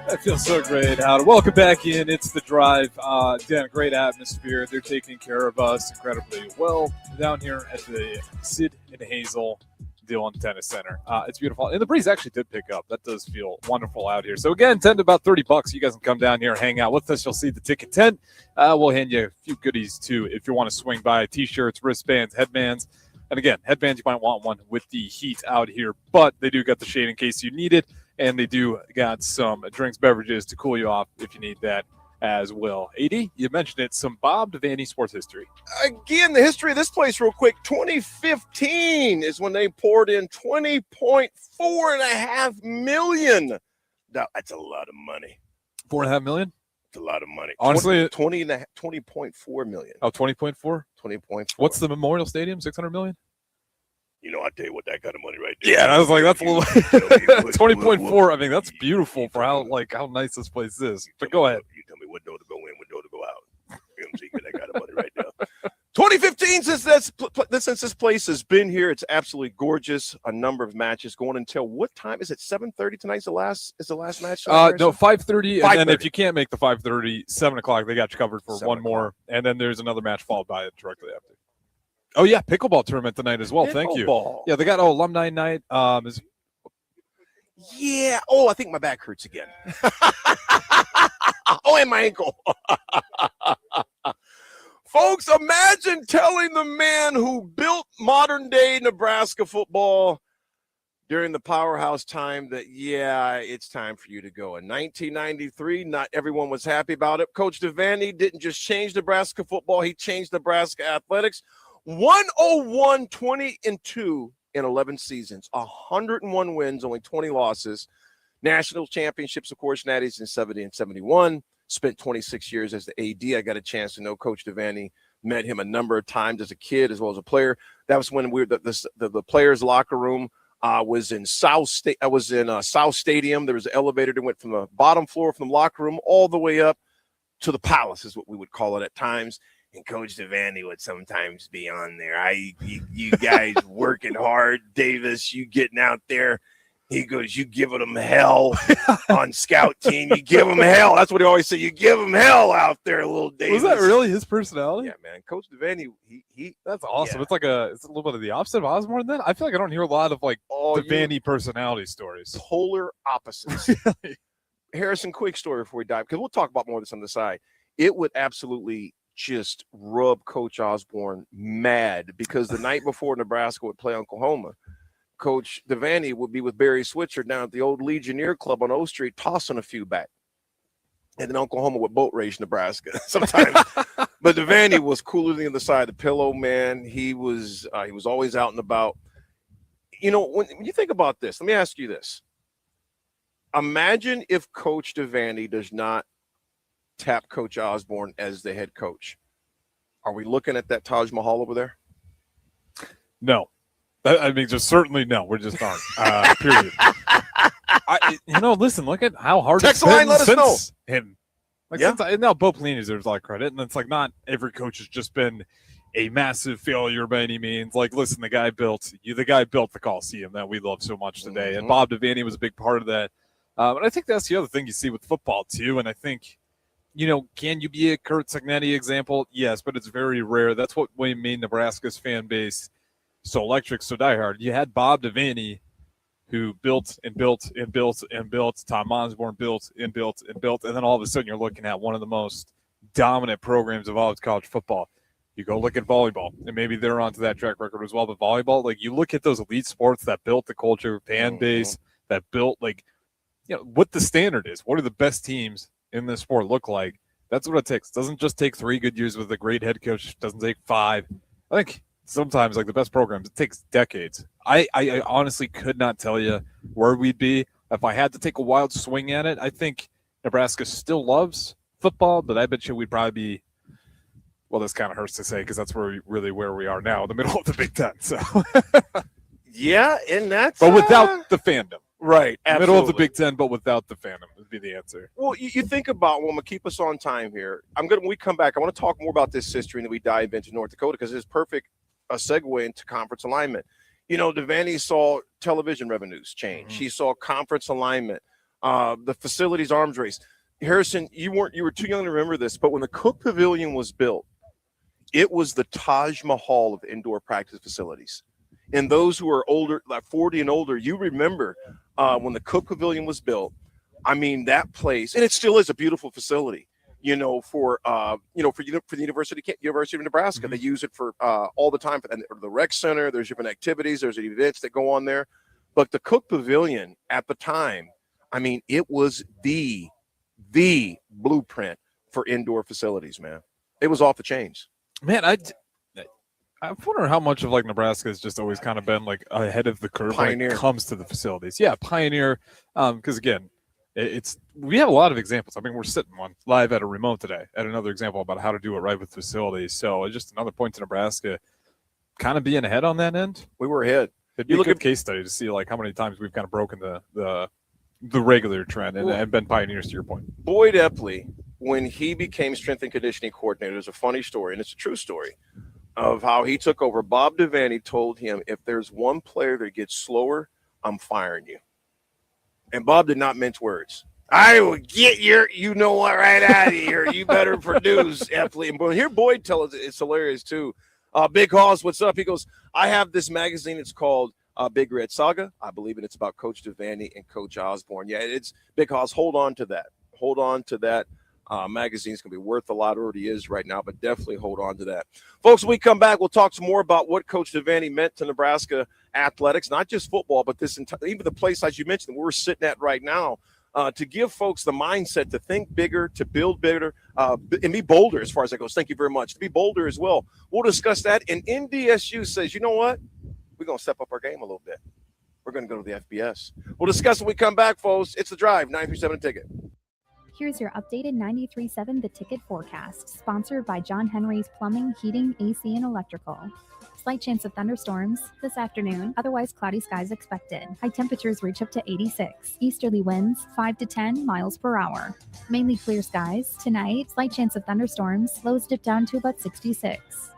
That feels so great, Howard. Welcome back in. It's The Drive. Again, a great atmosphere. They're taking care of us incredibly well down here at the Sid and Hazel Dillon Tennis Center. It's beautiful. And the breeze actually did pick up. That does feel wonderful out here. So, again, 10 to about $30. You guys can come down here and hang out with us. You'll see the ticket tent. We'll hand you a few goodies, too, if you want to swing by. T-shirts, wristbands, headbands. And, again, headbands, you might want one with the heat out here. But they do got the shade in case you need it. And they do got some drinks, beverages to cool you off if you need that as well. AD, you mentioned it, some Bob Devaney sports history. Again, the history of this place real quick. 2015 is when they poured in $20.4 million. Now, that's a lot of money. $4.5 million? It's a lot of money. Honestly, 20.4 million. Oh, 20.4? 20.4. What's the Memorial Stadium? 600 million? You know, I tell you what, that kind of money right there. Yeah, I was like, that's a little 20.4. I mean, that's beautiful for how nice this place is. But go ahead. You tell me what door to go in, what door to go out. You know what I'm saying? That kind of money right now. 2015, since this place has been here, it's absolutely gorgeous. A number of matches going until what time is it? 7:30 tonight's the last match. No, 5:30, and then if you can't make the 5:30, 7 o'clock, they got you covered for one more, and then there's another match followed by it directly after. Oh yeah, pickleball tournament tonight as well. Thank you. Yeah, they got alumni night. Yeah. Oh, I think my back hurts again. Oh, and my ankle. Folks, imagine telling the man who built modern-day Nebraska football during the powerhouse time that, yeah, it's time for you to go. In 1993, not everyone was happy about it. Coach Devaney didn't just change Nebraska football. He changed Nebraska athletics. 101, 20-2 in 11 seasons, 101 wins, only 20 losses. National championships, of course, Natties in 70 and 71. Spent 26 years as the AD. I got a chance to know Coach Devaney. Met him a number of times as a kid as well as a player. That was when we were the players' locker room was in South Stadium. There was an elevator that went from the bottom floor from the locker room all the way up to the palace, is what we would call it at times. And Coach Devaney would sometimes be on there. You guys working hard, Davis. You getting out there. He goes, you giving them hell on scout team. You give them hell. That's what he always said. You give them hell out there, little Davis. Was that really his personality? Yeah, man. Coach Devaney, he that's awesome. Yeah. It's a little bit of the opposite of Osborne then. I feel like I don't hear a lot of Devaney personality stories. Polar opposites. Harrison, quick story before we dive, because we'll talk about more of this on the side. It would absolutely just rub Coach Osborne mad, because the night before Nebraska would play Oklahoma, Coach Devaney would be with Barry Switzer down at the old Legionnaire Club on O Street, tossing a few back. And then Oklahoma would boat race Nebraska sometimes. But Devaney was cooler than the other side of the pillow, man. He was always out and about. You know, when you think about this, let me ask you this. Imagine if Coach Devaney does not tap Coach Osborne as the head coach. Are we looking at that Taj Mahal over there? No. I mean, just certainly no. We're just not. Period. Listen, look at how hard Text it's line, been let us know. Him. Now Bo Pelini deserves a lot of credit, and it's like not every coach has just been a massive failure by any means. Like, listen, the guy built the Coliseum that we love so much today, and Bob Devaney was a big part of that. And I think that's the other thing you see with football too. And I think, can you be a Kurt Cignetti example? Yes, but it's very rare. That's what made Nebraska's fan base so electric, so diehard. You had Bob Devaney, who built and built and built and built. Tom Osborne built and built and built. And then all of a sudden you're looking at one of the most dominant programs of all of college football. You go look at volleyball, and maybe they're onto that track record as well. But volleyball, you look at those elite sports that built the culture, fan base, that built, what the standard is. What do the best teams in this sport look like? That's what it takes. It doesn't just take 3 good years with a great head coach. It doesn't take 5. I think sometimes, like the best programs, it takes decades. I honestly could not tell you where we'd be if I had to take a wild swing at it. I think Nebraska still loves football, but I bet you we'd probably be, well, this kind of hurts to say because that's where we are now, in the middle of the Big Ten. So yeah, and that's but without the fandom. Right, absolutely. Middle of the Big Ten, but without the fandom would be the answer. Well, you think about, well, I'm going to keep us on time here. When we come back, I want to talk more about this history and then we dive into North Dakota because it's perfect a segue into conference alignment. Devaney saw television revenues change. He saw conference alignment, the facilities arms race. Harrison, you were too young to remember this, but when the Cook Pavilion was built, it was the Taj Mahal of indoor practice facilities. And those who are older, like 40 and older, you remember when the Cook Pavilion was built. I mean, that place, and it still is a beautiful facility. For the University of Nebraska, they use it for all the time. And the rec center, there's different activities, there's events that go on there. But the Cook Pavilion at the time, I mean, it was the blueprint for indoor facilities, man. It was off the chains. Man, I wonder how much of Nebraska has just always kind of been ahead of the curve when it comes to the facilities. Yeah, pioneer. Because again, we have a lot of examples. I mean, we're sitting one live at a remote today at another example about how to do it right with facilities. So it's just another point to Nebraska kind of being ahead on that end. We were ahead. It'd be a good case study to see how many times we've kind of broken the regular trend and been pioneers, to your point. Boyd Epley, when he became strength and conditioning coordinator, there's a funny story, and it's a true story, of how he took over. Bob Devaney told him, if there's one player that gets slower, I'm firing you. And Bob did not mince words. I will get you know what, right out of here. You better produce, Epley. And here Boyd tell us, it's hilarious too. Big Hoss, what's up? He goes, I have this magazine. It's called Big Red Saga. I believe it's about Coach Devaney and Coach Osborne. Yeah, it's Big Hoss. Hold on to that. Hold on to that. Magazine's going to be worth a lot. It already is right now, but definitely hold on to that. Folks, when we come back, we'll talk some more about what Coach Devaney meant to Nebraska athletics, not just football, but this entire, even the place, as you mentioned, we're sitting at right now, to give folks the mindset to think bigger, to build bigger, and be bolder as far as that goes. Thank you very much. To be bolder as well. We'll discuss that. And NDSU says, you know what? We're going to step up our game a little bit. We're going to go to the FBS. We'll discuss when we come back, folks. It's The Drive, 937 Ticket. Here's your updated 93.7 The Ticket forecast, sponsored by John Henry's Plumbing, Heating, AC, and Electrical. Slight chance of thunderstorms this afternoon, otherwise cloudy skies expected. High temperatures reach up to 86. Easterly winds 5 to 10 miles per hour. Mainly clear skies tonight, slight chance of thunderstorms, lows dip down to about 66.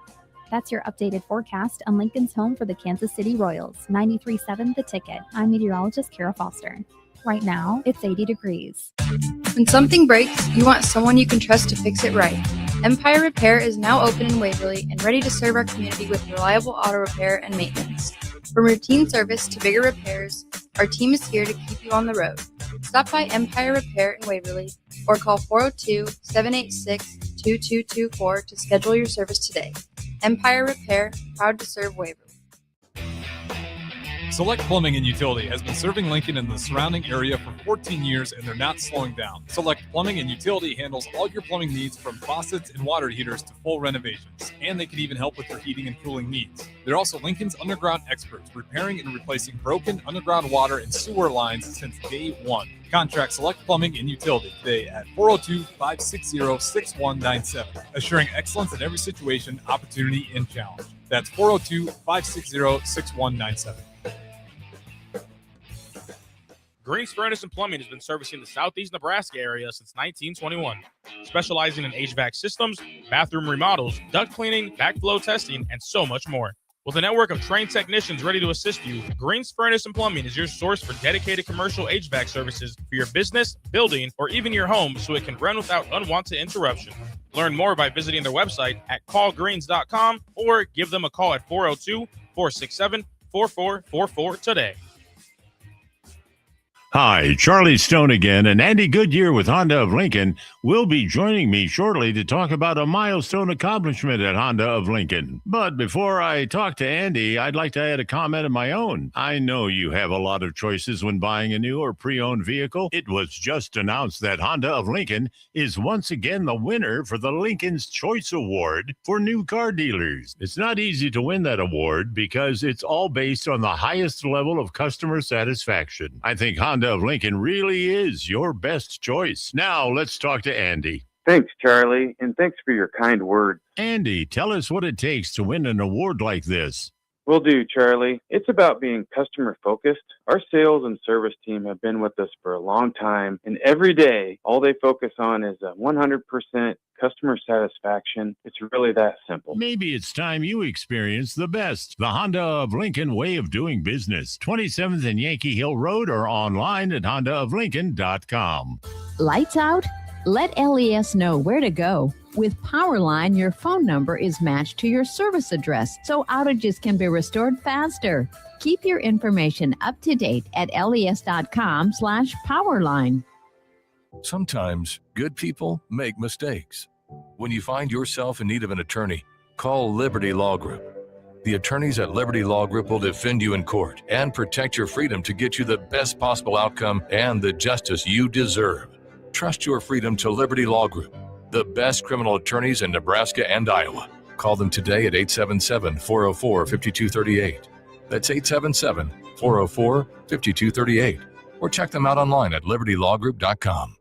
That's your updated forecast on Lincoln's home for the Kansas City Royals, 93.7 The Ticket. I'm meteorologist Kara Foster. Right now, it's 80 degrees. When something breaks, you want someone you can trust to fix it right. Empire Repair is now open in Waverly and ready to serve our community with reliable auto repair and maintenance. From routine service to bigger repairs, our team is here to keep you on the road. Stop by Empire Repair in Waverly or call 402-786-2224 to schedule your service today. Empire Repair, proud to serve Waverly. Select Plumbing and Utility has been serving Lincoln and the surrounding area for 14 years, and they're not slowing down. Select Plumbing and Utility handles all your plumbing needs, from faucets and water heaters to full renovations, and they can even help with your heating and cooling needs. They're also Lincoln's underground experts, repairing and replacing broken underground water and sewer lines since day one. Contact Select Plumbing and Utility today at 402-560-6197, assuring excellence in every situation, opportunity, and challenge. That's 402-560-6197. Green's Furnace and Plumbing has been servicing the southeast Nebraska area since 1921, specializing in HVAC systems, bathroom remodels, duct cleaning, backflow testing, and so much more. With a network of trained technicians ready to assist you, Green's Furnace and Plumbing is your source for dedicated commercial HVAC services for your business, building, or even your home, so it can run without unwanted interruption. Learn more by visiting their website at callgreens.com or give them a call at 402-467-4444 today. Hi, Charlie Stone again, and Andy Goodyear with Honda of Lincoln will be joining me shortly to talk about a milestone accomplishment at Honda of Lincoln. But before I talk to Andy, I'd like to add a comment of my own. I know you have a lot of choices when buying a new or pre-owned vehicle. It was just announced that Honda of Lincoln is once again the winner for the Lincoln's Choice Award for new car dealers. It's not easy to win that award because it's all based on the highest level of customer satisfaction. I think Honda of Lincoln really is your best choice. Now let's talk to Andy. Thanks, Charlie, and thanks for your kind words. Andy, tell us what it takes to win an award like this. Will do, Charlie. It's about being customer focused. Our sales and service team have been with us for a long time, and every day, all they focus on is 100% customer satisfaction. It's really that simple. Maybe it's time you experience the best. The Honda of Lincoln way of doing business. 27th and Yankee Hill Road or online at hondaoflincoln.com. Lights out? Let LES know where to go. With Powerline, your phone number is matched to your service address, so outages can be restored faster. Keep your information up to date at les.com/Powerline. Sometimes good people make mistakes. When you find yourself in need of an attorney, call Liberty Law Group. The attorneys at Liberty Law Group will defend you in court and protect your freedom to get you the best possible outcome and the justice you deserve. Trust your freedom to Liberty Law Group, the best criminal attorneys in Nebraska and Iowa. Call them today at 877-404-5238. That's 877-404-5238. Or check them out online at libertylawgroup.com.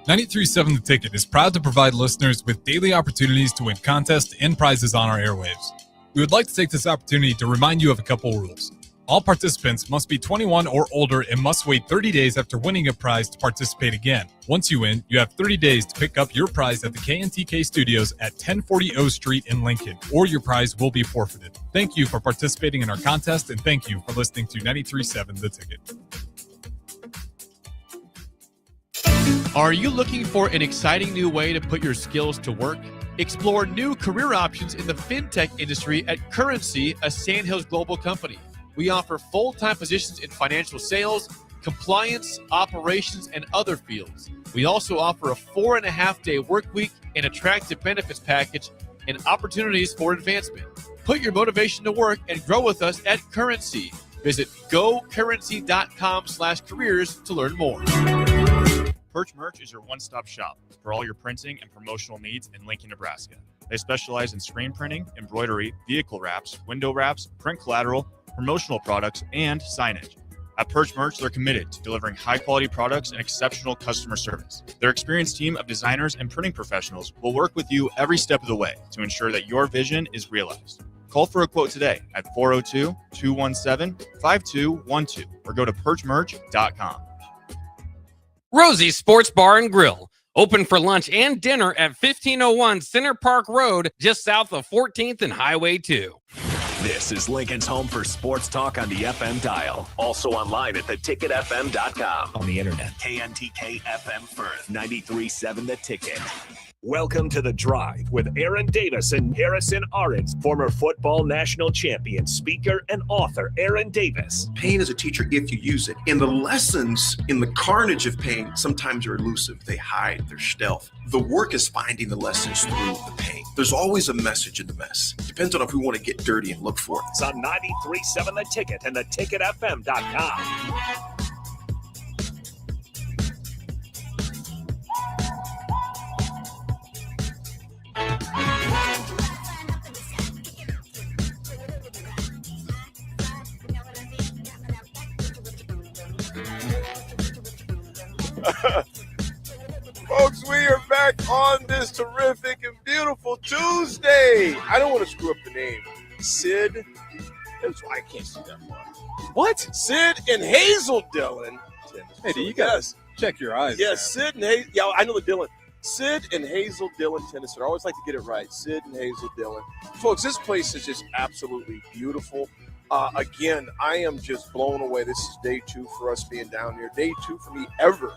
93.7 The Ticket is proud to provide listeners with daily opportunities to win contests and prizes on our airwaves. We would like to take this opportunity to remind you of a couple rules. All participants must be 21 or older and must wait 30 days after winning a prize to participate again. Once you win, you have 30 days to pick up your prize at the KNTK Studios at 1040 O Street in Lincoln, or your prize will be forfeited. Thank you for participating in our contest, and thank you for listening to 93.7 The Ticket. Are you looking for an exciting new way to put your skills to work? Explore new career options in the fintech industry at Currency, a Sandhills Global company. We offer full-time positions in financial sales, compliance, operations, and other fields. We also offer a 4.5-day work week, an attractive benefits package, and opportunities for advancement. Put your motivation to work and grow with us at Currency. Visit gocurrency.com/careers to learn more. Perch Merch is your one-stop shop for all your printing and promotional needs in Lincoln, Nebraska. They specialize in screen printing, embroidery, vehicle wraps, window wraps, print collateral, promotional products, and signage. At Perch Merch, they're committed to delivering high-quality products and exceptional customer service. Their experienced team of designers and printing professionals will work with you every step of the way to ensure that your vision is realized. Call for a quote today at 402-217-5212 or go to perchmerch.com. Rosie's Sports Bar and Grill. Open for lunch and dinner at 1501 Center Park Road, just south of 14th and Highway 2. This is Lincoln's home for sports talk on the FM dial. Also online at theticketfm.com. On the internet. KNTK FM Firth, 93.7 The Ticket. Welcome to The Drive with Aaron Davis and Harrison Arons, former football national champion, speaker, and author Aaron Davis. Pain is a teacher if you use it. And the lessons in the carnage of pain sometimes are elusive. They hide, they're stealth. The work is finding the lessons through the pain. There's always a message in the mess. Depends on if we want to get dirty and look for it. It's on 93.7 The Ticket and theticketfm.com. Folks, we are back on this terrific and beautiful Tuesday. I don't want to screw up the name. Sid. That's why I can't see that far. What? Sid and Hazel Dillon. Hey, you guys check your eyes. Yes, man. Sid and Hazel. Yeah, I know the Dillon. Sid and Hazel Dillon Tennis. I always like to get it right. Sid and Hazel Dillon. Folks, this place is just absolutely beautiful. Again, I am just blown away. This is day 2 for us being down here. Day 2 for me ever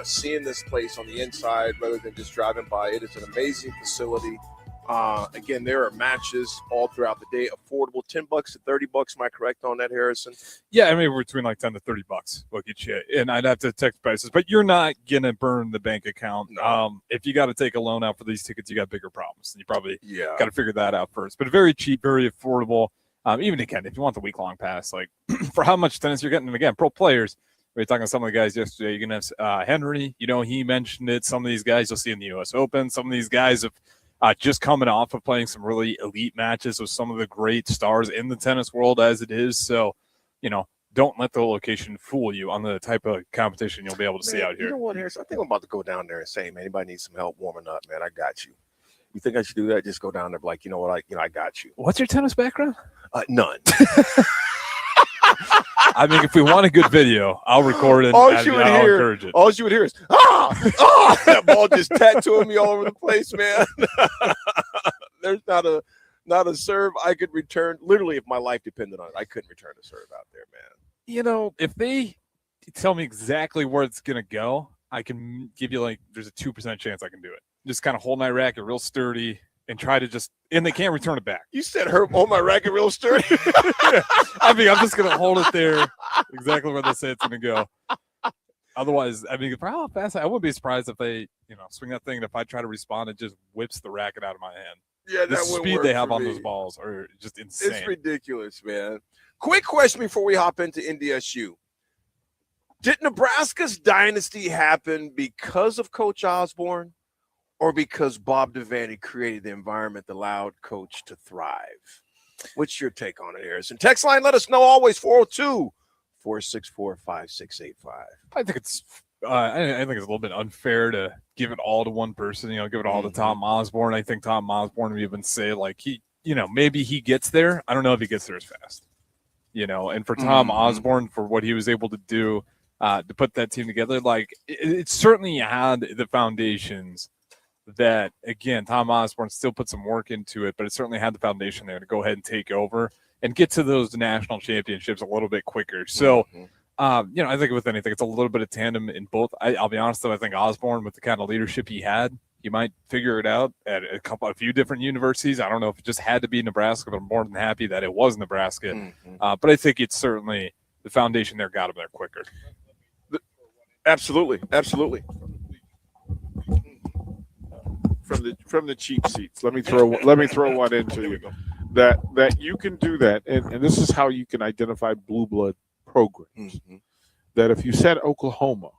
seeing this place on the inside rather than just driving by. It is an amazing facility. Again, there are matches all throughout the day. Affordable, $10 to $30. Am I correct on that, Harrison? Yeah, I mean, between like $10 to $30 will get you. And I'd have to text prices, but you're not gonna burn the bank account. No. If you got to take a loan out for these tickets, you got bigger problems. And you probably Yeah. got to figure that out first. But very cheap, very affordable. Even again, if you want the week-long pass, like for how much tennis you're getting, and again, pro players. We were talking to some of the guys yesterday. You're going to have Henry. You know, he mentioned it. Some of these guys you'll see in the U.S. Open. Some of these guys have just coming off of playing some really elite matches with some of the great stars in the tennis world as it is. So, you know, don't let the location fool you on the type of competition you'll be able to see out here. You know what, Harrison? I think I'm about to go down there and say, man, anybody needs some help warming up, man, I got you. You think I should do that? Just go down there, like, you know what, I got you. What's your tennis background? None. I mean, if we want a good video, I'll record it. All you would hear, encourage it. all you would hear is, that ball just tattooing me all over the place, man. There's not a serve I could return. Literally, if my life depended on it, I couldn't return a serve out there, man. You know, if they tell me exactly where it's going to go, I can give you there's a 2% chance I can do it. Just kind of hold my racket real sturdy and try to and they can't return it back. You said hold my racket real sturdy. I mean, I'm just going to hold it there exactly where they say it's going to go. Otherwise, I mean, for how fast, I wouldn't be surprised if they, swing that thing. And if I try to respond, it just whips the racket out of my hand. Yeah, the that would speed work they have for on me. those balls are just insane. It's ridiculous, man. Quick question before we hop into NDSU. Did Nebraska's dynasty happen because of Coach Osborne or because Bob Devaney created the environment that allowed Coach to thrive? What's your take on it, Harrison? Text line, let us know always, 402-464-5685. I think it's I think it's a little bit unfair to give it all to one person, give it all to Tom Osborne. I think Tom Osborne would even say maybe he gets there. I don't know if he gets there as fast, and for Tom Osborne, for what he was able to do to put that team together, it certainly had the foundations that, again, Tom Osborne still put some work into it, but it certainly had the foundation there to go ahead and take over and get to those national championships a little bit quicker. So, I think with anything, it's a little bit of tandem in both. I'll be honest, though, I think Osborne, with the kind of leadership he had, he might figure it out at a few different universities. I don't know if it just had to be Nebraska, but I'm more than happy that it was Nebraska. But I think it's certainly the foundation there got him there quicker. Absolutely. From the cheap seats, let me throw one into you that you can do that, and this is how you can identify blue blood programs. That if you said Oklahoma,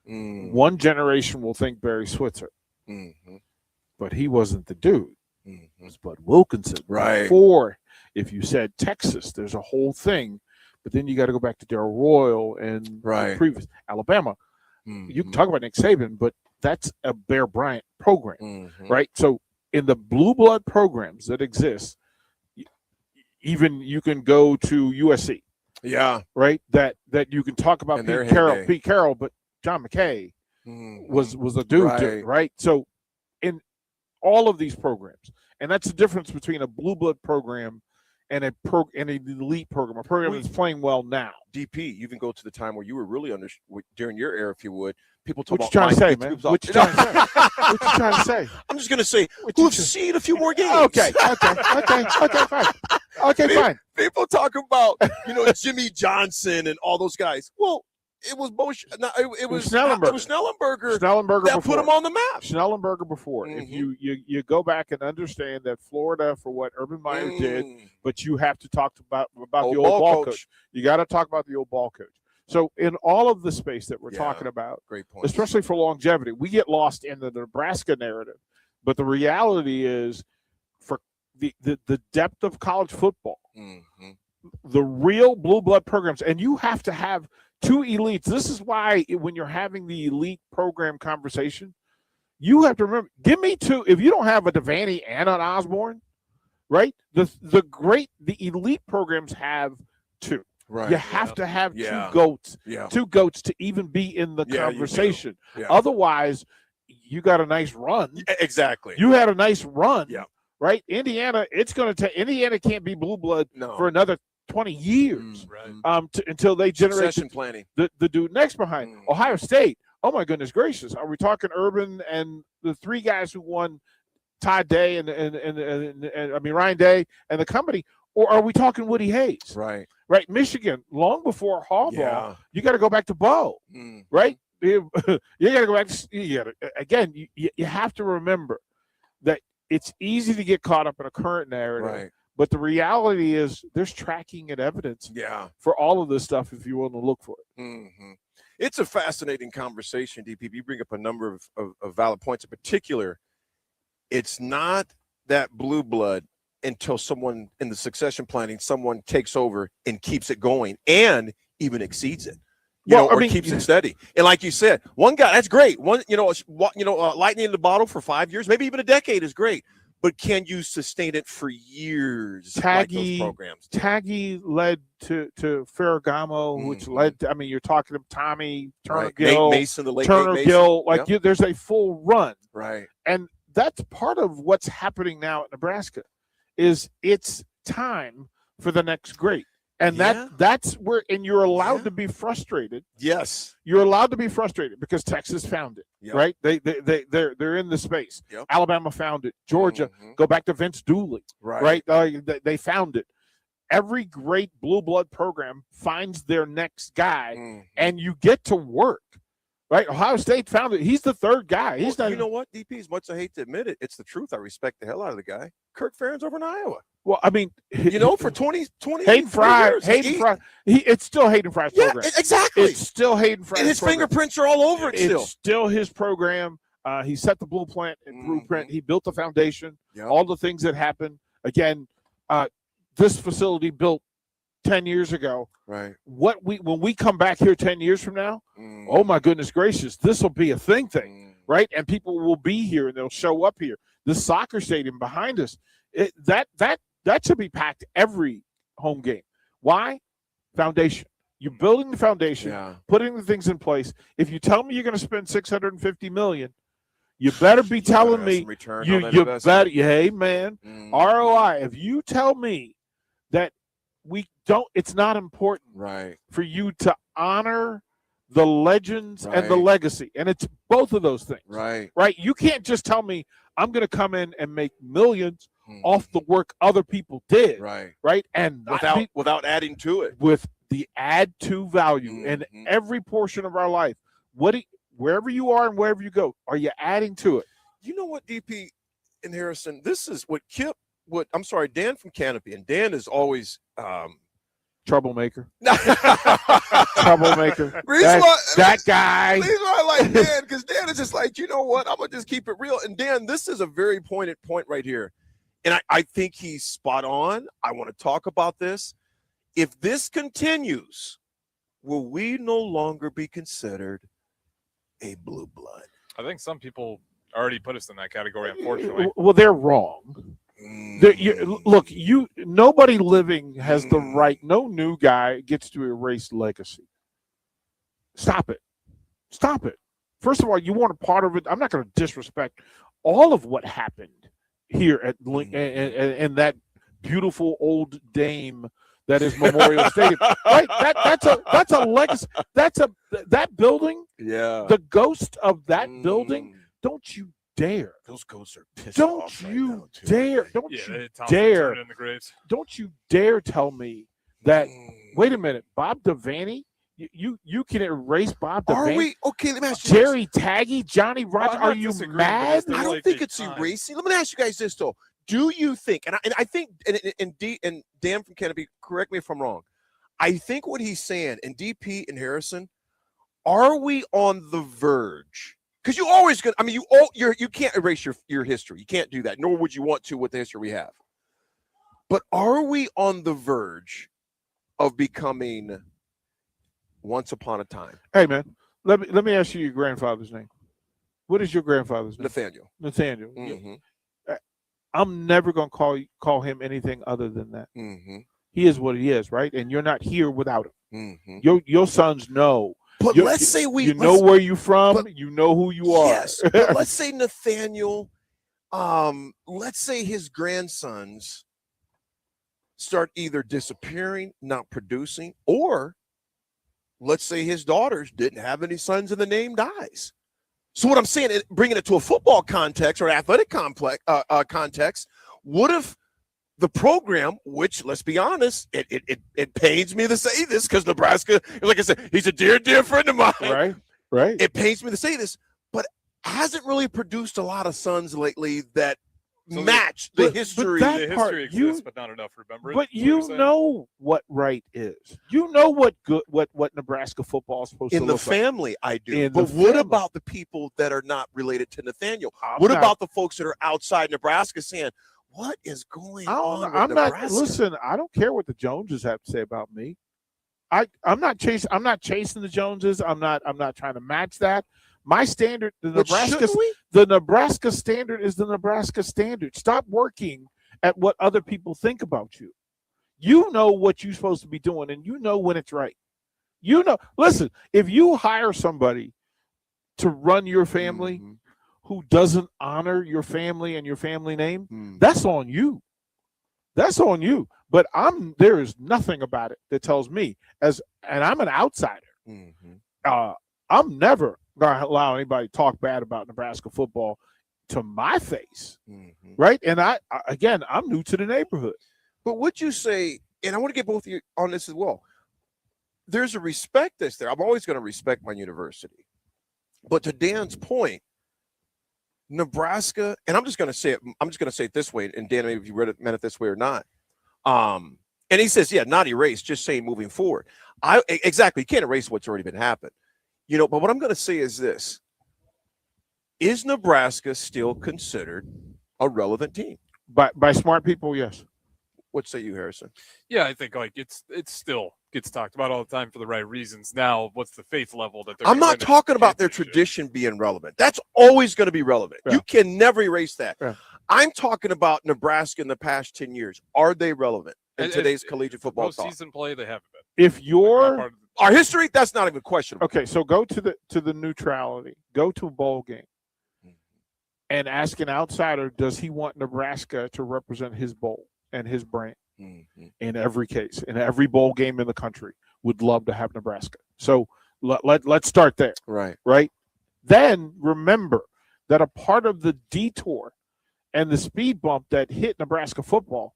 one generation will think Barry Switzer, but he wasn't the dude. It was Bud Wilkinson. Right. Before, if you said Texas, there's a whole thing, but then you got to go back to Darrell Royal and the previous Alabama. You can talk about Nick Saban, but that's a Bear Bryant program, right? So in the blue blood programs that exist, even you can go to USC. Yeah. Right. That you can talk about Pete Carroll, but John McKay was a dude, right? So in all of these programs, and that's the difference between a blue blood program and an elite program, a program that's playing well now. DP, you can go to the time where you were really during your era, if you would. People talk What about you trying to say, man? What you trying to say? What you trying to say? I'm just going to say, we've seen a few more games. Okay, fine. Okay, fine. People talk about, Jimmy Johnson and all those guys. Well, it was bullshit. No, it was Snellenberger. It was Snellenberger that put him on the map. Schnellenberger before. If you go back and understand that Florida, for what Urban Meyer did, but you have to talk about the old ball coach. You got to talk about the old ball coach. So in all of the space that we're talking about, great point, especially for longevity, we get lost in the Nebraska narrative. But the reality is, for the depth of college football, the real blue blood programs, and you have to have two elites. This is why when you're having the elite program conversation, you have to remember, give me two. If you don't have a Devaney and an Osborne, right? The elite programs have two. Right. You have to have two goats to even be in the conversation. Yeah. Otherwise, you got a nice run. Exactly. You had a nice run. Yeah. Right? Indiana, Indiana can't be blue blood for another 20 years until they generate succession planning. The dude next behind. Ohio State, oh my goodness gracious. Are we talking Urban and the three guys who won Todd Day and I mean Ryan Day and the company, or are we talking Woody Hayes? Right. Right. Michigan, long before Harbaugh, Yeah. you got to go back to Bo. Right. You got to go back. You have to remember that it's easy to get caught up in a current narrative. Right. But the reality is there's tracking and evidence for all of this stuff if you want to look for it. Mm-hmm. It's a fascinating conversation, DP. You bring up a number of valid points. In particular, it's not that blue blood until someone in the succession planning, someone takes over and keeps it going and even exceeds it. Keeps it steady. And like you said, one guy, that's great. Lightning in the bottle for 5 years, maybe even a decade is great. But can you sustain it for years? Like those programs. Taggy led to Ferragamo, which led to, you're talking to Tommy Turner Right. Gill, Nate Mason, the late Turner Nate Mason. Gill. Yep. There's a full run. Right. And that's part of what's happening now at Nebraska is it's time for the next great. And that's where, and you're allowed to be frustrated. Yes. You're allowed to be frustrated because Texas found it, right? They're in the space. Yep. Alabama found it. Georgia, go back to Vince Dooley, right? They found it. Every great blue blood program finds their next guy, and you get to work, right? Ohio State found it. He's the third guy. He's not. You know what, DP? As much as I hate to admit it, it's the truth. I respect the hell out of the guy. Kirk Ferentz over in Iowa. Well, for 20 Hayden Fry, years, it's still Hayden Fry's program. Exactly. It's still Hayden Fry's and his program. fingerprints are all over it It's still his program. He set the blueprint and blueprint. He built the foundation. All the things that happened. Again, this facility built 10 years ago. Right. When we come back here 10 years from now, oh my goodness gracious, this will be a thing, right? And people will be here and they'll show up here. The soccer stadium behind us, that should be packed every home game. Why? Foundation. You're building the foundation, putting the things in place. If you tell me you're going to spend $650 million, you better be telling me you better. Hey man, ROI. If you tell me that we don't, it's not important, right, for you to honor the legends and the legacy, and it's both of those things, right. You can't just tell me I'm going to come in and make millions off the work other people did, right, and without adding to it, with the add to value in every portion of our life. Wherever you are and wherever you go, are you adding to it? You know what, DP and Harrison, this is what Dan from Canopy, and Dan is always troublemaker. Troublemaker. That guy. The reason why I like Dan, because Dan is just like, you know what, I'm going to just keep it real. And Dan, this is a very pointed point right here. And I think he's spot on. I want to talk about this. If this continues, will we no longer be considered a blue blood? I think some people already put us in that category, unfortunately. Well, they're wrong. Nobody living has the right. No new guy gets to erase legacy. Stop it. First of all, you want a part of it. I'm not going to disrespect all of what happened here at and that beautiful old dame that is Memorial Stadium. Right? That's a legacy. That building. Yeah. The ghost of that building. Don't you dare. Those ghosts are pissed Don't off you right now, too. dare. Don't you dare. In the graves. Don't you dare tell me that. Wait a minute, Bob Devaney. You can erase Bob Devaney. Are we okay? Let me ask you Jerry Taggy, Johnny Rogers. Are you mad? I don't think it's erasing. Let me ask you guys this though. Do you think? And I think, and Dan from Canopy, correct me if I'm wrong. I think what he's saying, and DP and Harrison, are we on the verge? Because you always going. I mean, you can't erase your history. You can't do that. Nor would you want to with the history we have. But are we on the verge of becoming once upon a time? Hey man, let me ask you your grandfather's name. What is your grandfather's name? Nathaniel. Nathaniel. Mm-hmm. I'm never going to call him anything other than that. Mm-hmm. He is what he is, right? And you're not here without him. Mm-hmm. Your sons know. But let's say you know where you're from. You know who you are. Yes. But let's say Nathaniel. Let's say his grandsons start either disappearing, not producing, or let's say his daughters didn't have any sons and the name dies. So what I'm saying, bringing it to a football context or athletic context, what if the program, which, let's be honest, it pains me to say this because Nebraska, like I said, he's a dear friend of mine. Right. It pains me to say this, but hasn't really produced a lot of sons lately that match the history. But The that part, history exists, but not enough. Remember, But you know what right is. You know what Nebraska football is supposed to In look the family, I do. In But the what family. about the people that are not related to Nathaniel? I'm What not- about the folks that are outside Nebraska saying, what is going on with I'm Nebraska? not. Listen, I don't care what the Joneses have to say about me. I'm not chasing the Joneses. I'm not trying to match that. My standard, the Nebraska standard is the Nebraska standard. Stop working at what other people think about you. You know what you're supposed to be doing, and you know when it's right. You know. Listen, if you hire somebody to run your family who doesn't honor your family and your family name, that's on you. That's on you. But there is nothing about it that tells me, and I'm an outsider. I'm never going to allow anybody to talk bad about Nebraska football to my face, right? And I'm new to the neighborhood. But would you say, and I want to get both of you on this as well, there's a respect that's there. I'm always going to respect my university. But to Dan's point, Nebraska, and I'm just going to say it this way, and Dan, maybe if you meant it this way or not. And he says, not erase, just saying moving forward. Exactly, you can't erase what's already been happened. But what I'm going to say is this. Is Nebraska still considered a relevant team? By smart people, yes. What say you, Harrison? Yeah, I think it's still gets talked about all the time for the right reasons. Now, what's the faith level that they're? I'm not talking about their tradition being relevant. That's always going to be relevant. Yeah. You can never erase that. Yeah. I'm talking about Nebraska in the past 10 years. Are they relevant in today's collegiate football talk? Postseason play, they haven't been. If you're our history, that's not even questionable. Okay, so go to the neutrality. Go to a bowl game and ask an outsider, does he want Nebraska to represent his bowl and his brand? In every case, in every bowl game in the country, would love to have Nebraska. So let's start there. Right. Then remember that a part of the detour and the speed bump that hit Nebraska football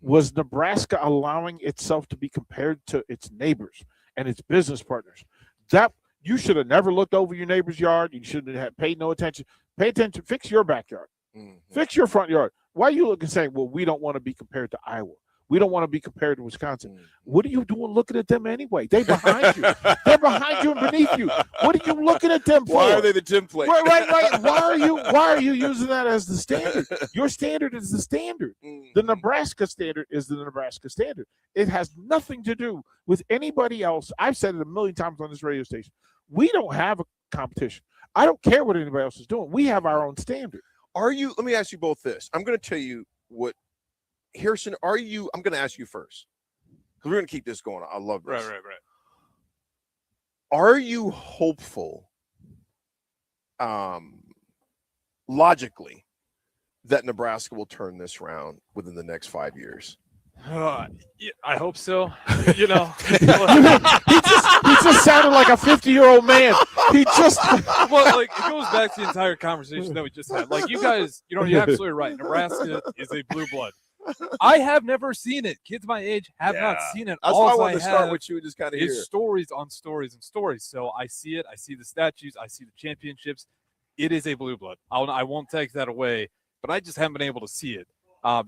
was Nebraska allowing itself to be compared to its neighbors and its business partners. That you should have never looked over your neighbor's yard. You shouldn't have paid no attention. Pay attention. Fix your backyard. Fix your front yard. Why are you looking saying, well, we don't want to be compared to Iowa? We don't want to be compared to Wisconsin. What are you doing looking at them anyway? They behind you. They're behind you and beneath you. What are you looking at them for? Why are they the template? Right. Why are you using that as the standard? Your standard is the standard. The Nebraska standard is the Nebraska standard. It has nothing to do with anybody else. I've said it a million times on this radio station. We don't have a competition. I don't care what anybody else is doing. We have our own standard. Let me ask you both this. I'm going to tell you what, Harrison, I'm going to ask you first, because we're going to keep this going. I love this. Right. Are you hopeful, logically, that Nebraska will turn this round within the next 5 years? I hope so. He just sounded like a 50-year-old man. He just it goes back to the entire conversation that we just had. Like, you guys, you're absolutely right. Nebraska is a blue blood. I have never seen it. Kids my age have not seen it. That's All why I wanted to start have with you and just kind of is hear it. stories on stories and stories. So I see it. I see the statues. I see the championships. It is a blue blood. I won't take that away, but I just haven't been able to see it.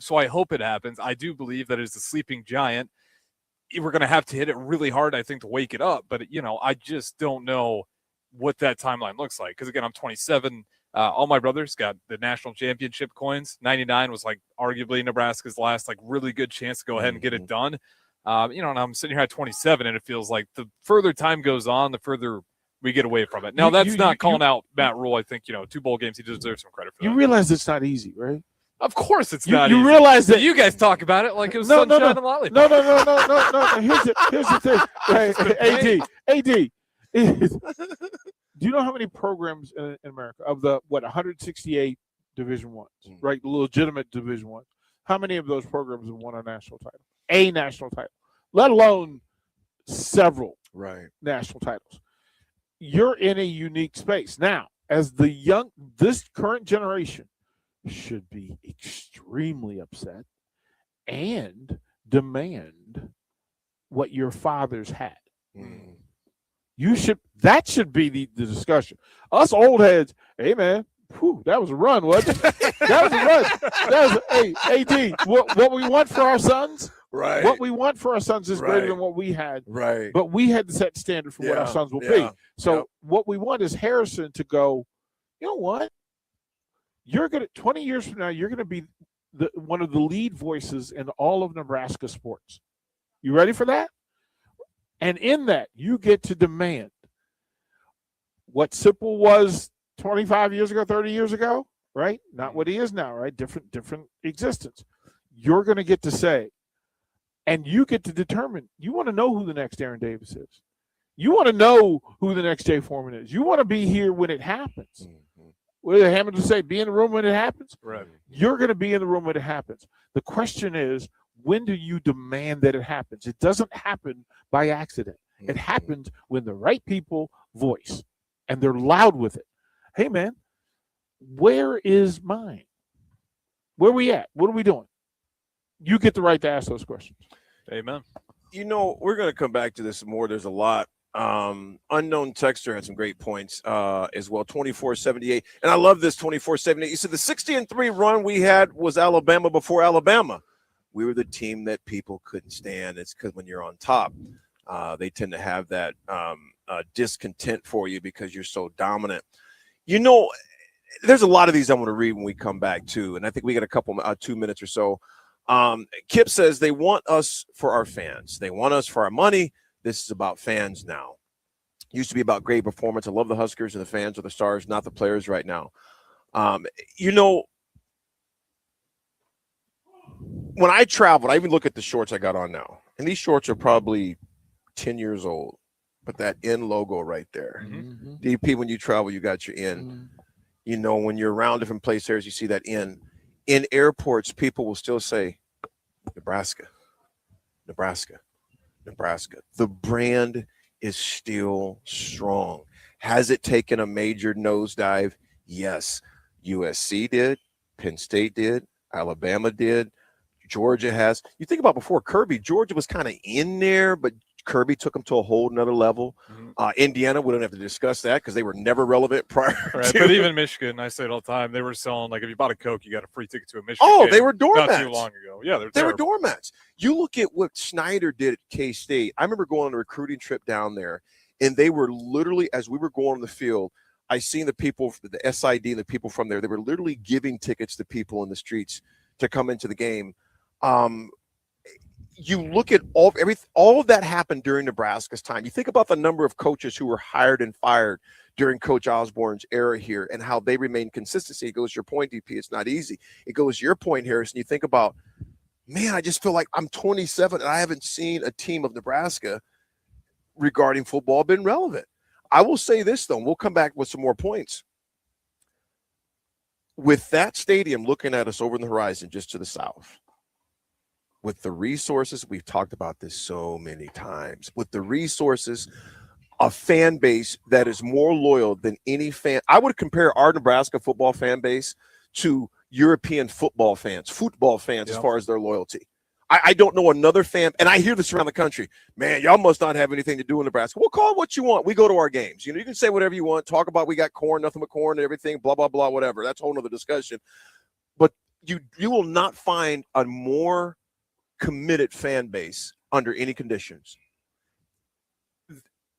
So I hope it happens. I do believe that it's a sleeping giant. We're going to have to hit it really hard, I think, to wake it up. But, I just don't know what that timeline looks like. Because, again, I'm 27. All my brothers got the national championship coins. 99 was, arguably Nebraska's last, really good chance to go ahead and get it done. And I'm sitting here at 27, and it feels like the further time goes on, the further we get away from it. Now, that's not calling out Matt Rule. I think, 2 bowl games, he deserves some credit for that. You realize it's not easy, right? Of course it's not you easy. realize that you guys talk about it like it was sunshine and lollipop. No. Here's the thing. Hey, AD. Do you know how many programs in America of the 168 Division Ones, right? Legitimate Division Ones. How many of those programs have won a national title? A national title, let alone several national titles. You're in a unique space now. this current generation should be extremely upset and demand what your fathers had. That should be the discussion. Us old heads, hey man, that was a run, wasn't it? That was a run. That was AD. What we want for our sons, right? What we want for our sons is greater than what we had, right? But we had to set the standard for what our sons will be. So what we want is Harrison to go, you know what? You're gonna 20 years from now, you're gonna be one of the lead voices in all of Nebraska sports. You ready for that? And in that, you get to demand what Sipple was 25 years ago, 30 years ago, right? Not what he is now, right? Different existence. You're going to get to say, and you get to determine. You want to know who the next Aaron Davis is. You want to know who the next Jay Foreman is. You want to be here when it happens. What did Hammond say? Be in the room when it happens? Right. You're going to be in the room when it happens. The question is, when do you demand that it happens? It doesn't happen by accident. It happens when the right people voice, and they're loud with it. Hey, man, where is mine? Where we at? What are we doing? You get the right to ask those questions. Amen. You know, we're going to come back to this more. There's a lot. Unknown Texter had some great points as well. 24-78. And I love this 24-78. You said the 60-3 run we had was Alabama before Alabama. We were the team that people couldn't stand. It's because when you're on top, they tend to have that discontent for you because you're so dominant. You know, there's a lot of these I want to read when we come back too, and I think we got a couple 2 minutes or so. Kip says they want us for our fans. They want us for our money. This is about fans now. Used to be about great performance. I love the Huskers and the fans are the stars, not the players right now. You know, when I traveled, I even look at the shorts I got on now, and these shorts are probably 10 years old, but that N logo right there. DP, when you travel, you got your N. You know, when you're around different places, you see that N. In airports, people will still say, Nebraska, Nebraska, Nebraska. The brand is still strong. Has it taken a major nosedive? Yes. USC did. Penn State did. Alabama did. Georgia has. You think about before Kirby, Georgia was kind of in there, but Kirby took them to a whole nother level. Indiana, we don't have to discuss that because they were never relevant prior to. But even Michigan, I say it all the time, they were selling, like, if you bought a Coke, you got a free ticket to a Michigan Oh, game they were doormats. not too long ago. Yeah, they were doormats. You look at what Snyder did at K-State. I remember going on a recruiting trip down there, and they were literally, as we were going on the field, I seen the people, the SID and the people from there, they were literally giving tickets to people in the streets to come into the game. You look at all of that happened during Nebraska's time. You think about the number of coaches who were hired and fired during Coach Osborne's era here and how they remained consistency. It goes to your point, DP. It's not easy. It goes to your point, Harrison. You think about, man, I just feel like I'm 27 and I haven't seen a team of Nebraska regarding football been relevant. I will say this, though, and we'll come back with some more points. With that stadium looking at us over in the horizon just to the south, with the resources, we've talked about this so many times, with the resources, a fan base that is more loyal than any fan. I would compare our Nebraska football fan base to European football fans as far as their loyalty. I don't know another fan, and I hear this around the country. Man, y'all must not have anything to do in Nebraska. Well, call it what you want. We go to our games. You know, you can say whatever you want. Talk about we got corn, nothing but corn and everything, blah, blah, blah, whatever. That's a whole nother discussion. But you will not find a more committed fan base under any conditions.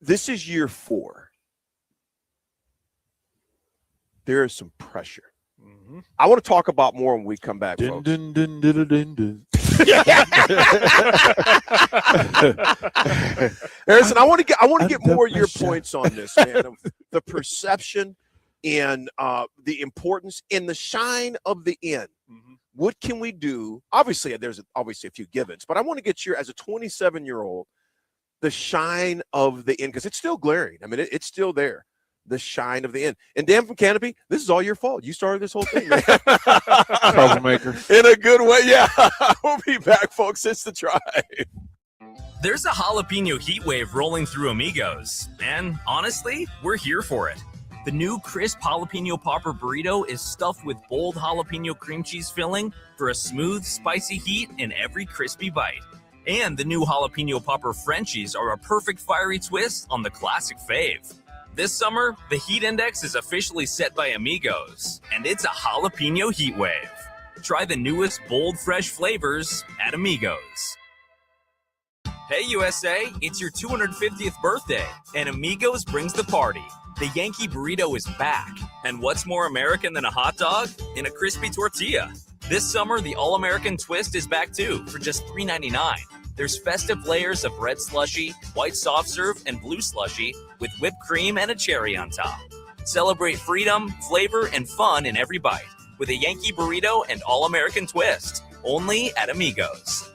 This is year 4. There is some pressure. I want to talk about more when we come back, folks. Harrison, I want to get more of your points on this, man. The perception and the importance and the shine of the end. What can we do? Obviously, there's obviously a few givens, but I want to get your, as a 27-year-old, the shine of the end, because it's still glaring. I mean, it's still there. The shine of the end. And Dan from Canopy, this is all your fault. You started this whole thing, man. Troublemaker. In a good way, yeah. We'll be back, folks. It's The Drive. There's a jalapeno heat wave rolling through Amigos, and honestly, we're here for it. The new crisp jalapeno popper burrito is stuffed with bold jalapeno cream cheese filling for a smooth, spicy heat in every crispy bite. And the new jalapeno popper Frenchies are a perfect fiery twist on the classic fave. This summer, the heat index is officially set by Amigos, and it's a jalapeno heat wave. Try the newest bold, fresh flavors at Amigos. Hey USA, it's your 250th birthday, and Amigos brings the party. The Yankee Burrito is back, and what's more American than a hot dog? In a crispy tortilla. This summer, the All-American Twist is back too, for just $3.99. There's festive layers of red slushy, white soft serve, and blue slushy with whipped cream and a cherry on top. Celebrate freedom, flavor, and fun in every bite with a Yankee Burrito and All-American Twist, only at Amigos.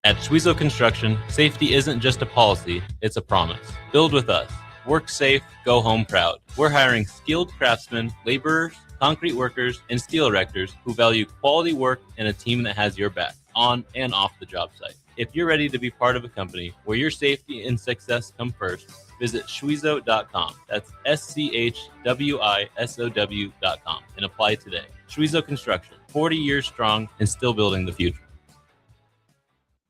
At Schwezo Construction, safety isn't just a policy, it's a promise. Build with us. Work safe, go home proud. We're hiring skilled craftsmen, laborers, concrete workers, and steel erectors who value quality work and a team that has your back, on and off the job site. If you're ready to be part of a company where your safety and success come first, visit Schwezo.com. That's SCHWISOW.com and apply today. Schwezo Construction, 40 years strong and still building the future.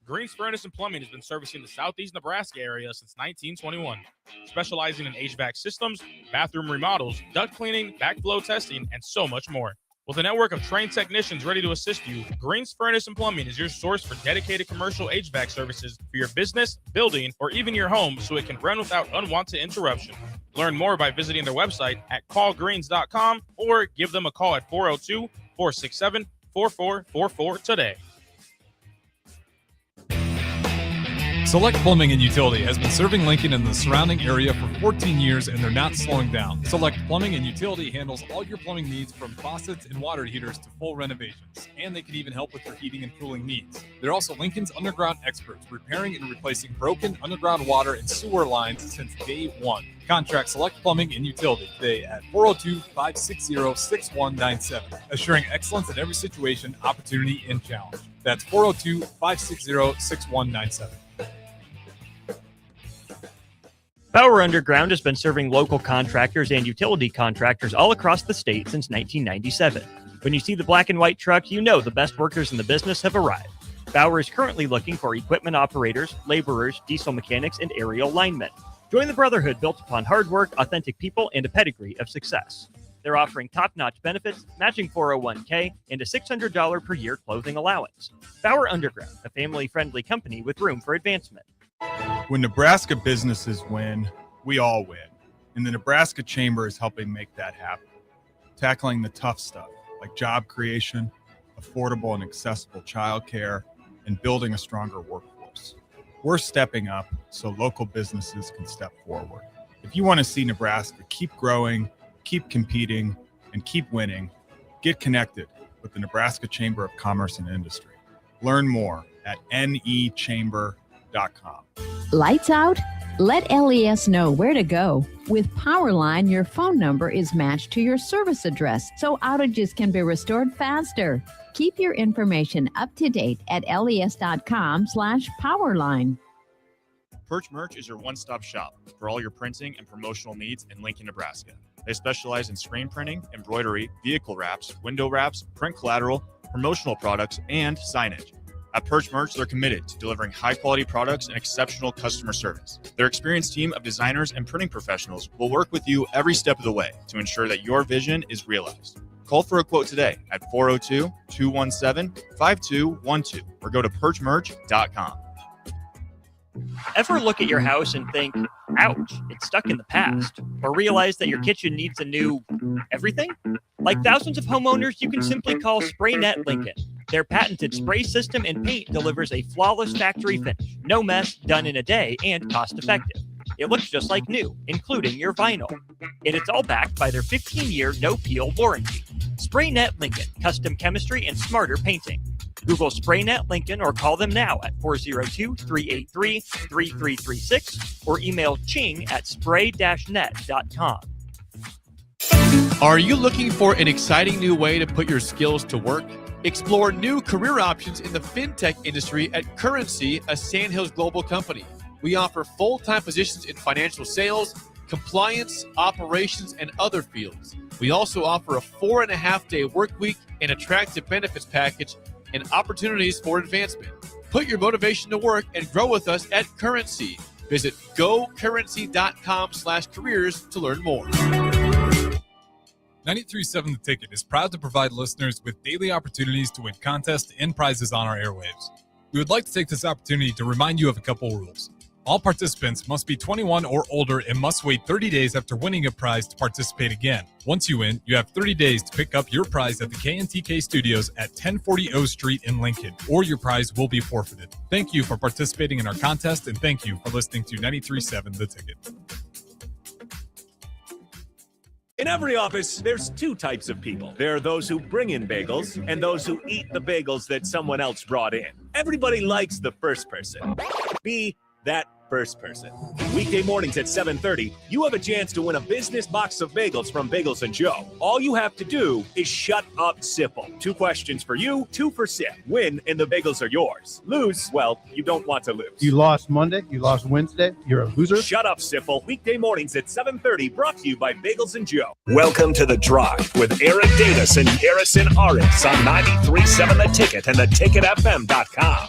Green's Furnace and Plumbing has been servicing the southeast Nebraska area since 1921, specializing in HVAC systems, bathroom remodels, duct cleaning, backflow testing, and so much more. With a network of trained technicians ready to assist you, Green's Furnace and Plumbing is your source for dedicated commercial HVAC services for your business, building, or even your home so it can run without unwanted interruption. Learn more by visiting their website at callgreens.com or give them a call at 402-467-4444 today. Select Plumbing and Utility has been serving Lincoln and the surrounding area for 14 years, and they're not slowing down. Select Plumbing and Utility handles all your plumbing needs from faucets and water heaters to full renovations, and they can even help with your heating and cooling needs. They're also Lincoln's underground experts, repairing and replacing broken underground water and sewer lines since day one. Contact Select Plumbing and Utility today at 402-560-6197, assuring excellence in every situation, opportunity, and challenge. That's 402-560-6197. Power Underground has been serving local contractors and utility contractors all across the state since 1997. When you see the black and white truck, you know the best workers in the business have arrived. Bauer is currently looking for equipment operators, laborers, diesel mechanics, and aerial linemen. Join the brotherhood built upon hard work, authentic people, and a pedigree of success. They're offering top-notch benefits, matching 401k, and a $600 per year clothing allowance. Bauer Underground, a family-friendly company with room for advancement. When Nebraska businesses win, we all win. And the Nebraska Chamber is helping make that happen. Tackling the tough stuff like job creation, affordable and accessible childcare, and building a stronger workforce. We're stepping up so local businesses can step forward. If you want to see Nebraska keep growing, keep competing, and keep winning, get connected with the Nebraska Chamber of Commerce and Industry. Learn more at nechamber.com. Lights out? Let LES know where to go. With Powerline, your phone number is matched to your service address, so outages can be restored faster. Keep your information up to date at les.com/powerline. Perch Merch is your one-stop shop for all your printing and promotional needs in Lincoln, Nebraska. They specialize in screen printing, embroidery, vehicle wraps, window wraps, print collateral, promotional products, and signage. At Perch Merch, they're committed to delivering high-quality products and exceptional customer service. Their experienced team of designers and printing professionals will work with you every step of the way to ensure that your vision is realized. Call for a quote today at 402-217-5212 or go to perchmerch.com. Ever look at your house and think, ouch, it's stuck in the past? Or realize that your kitchen needs a new everything? Like thousands of homeowners, you can simply call SprayNet Lincoln. Their patented spray system and paint delivers a flawless factory finish, no mess, done in a day, and cost-effective. It looks just like new, including your vinyl. And it's all backed by their 15-year no-peel warranty. SprayNet Lincoln, custom chemistry and smarter painting. Google SprayNet Lincoln or call them now at 402-383-3336 or email ching@spray-net.com. Are you looking for an exciting new way to put your skills to work? Explore new career options in the fintech industry at Currency, a Sandhills global company. We offer full-time positions in financial sales, compliance, operations, and other fields. We also offer a 4.5-day work week, an attractive benefits package, and opportunities for advancement. Put your motivation to work and grow with us at Currency. Visit gocurrency.com/careers to learn more. 93.7 The Ticket is proud to provide listeners with daily opportunities to win contests and prizes on our airwaves. We would like to take this opportunity to remind you of a couple rules. All participants must be 21 or older and must wait 30 days after winning a prize to participate again. Once you win, you have 30 days to pick up your prize at the KNTK Studios at 1040 O Street in Lincoln, or your prize will be forfeited. Thank you for participating in our contest, and thank you for listening to 93.7 The Ticket. In every office, there's two types of people. There are those who bring in bagels and those who eat the bagels that someone else brought in. Everybody likes the first person. Be that first person. Weekday mornings at 7:30, you have a chance to win a business box of bagels from Bagels & Joe. All you have to do is shut up, Sipple. 2 questions for you, 2 for Sip. Win, and the bagels are yours. Lose, well, you don't want to lose. You lost Monday, you lost Wednesday, you're a loser. Shut up, Sipple. Weekday mornings at 7:30, brought to you by Bagels & Joe. Welcome to The Drive with Eric Davis and Harrison Aritz on 93.7 The Ticket and theticketfm.com.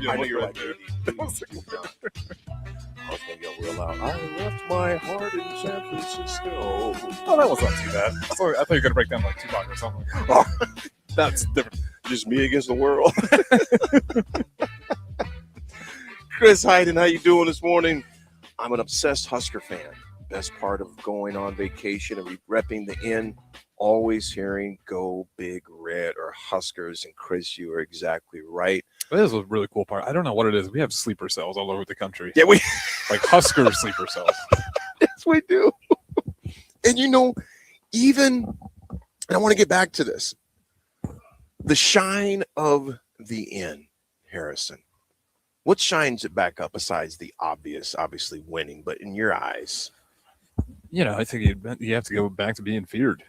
I know you're like, I was going to get real loud. I left my heart in San Francisco. Oh, that was not too bad. I thought you were going to break down like Tupac or something. Oh, that's different. Just me against the world. Chris Hayden, how you doing this morning? I'm an obsessed Husker fan. Best part of going on vacation and repping the inn, always hearing "Go Big Red" or Huskers. And Chris, you are exactly right. That is a really cool part. I don't know what it is. We have sleeper cells all over the country. Yeah, we like Husker sleeper cells. Yes, we do. And you know, even, and I want to get back to this, the shine of the inn, Harrison. What shines it back up besides the obviously winning, but in your eyes? You know, I think you have to go back to being feared.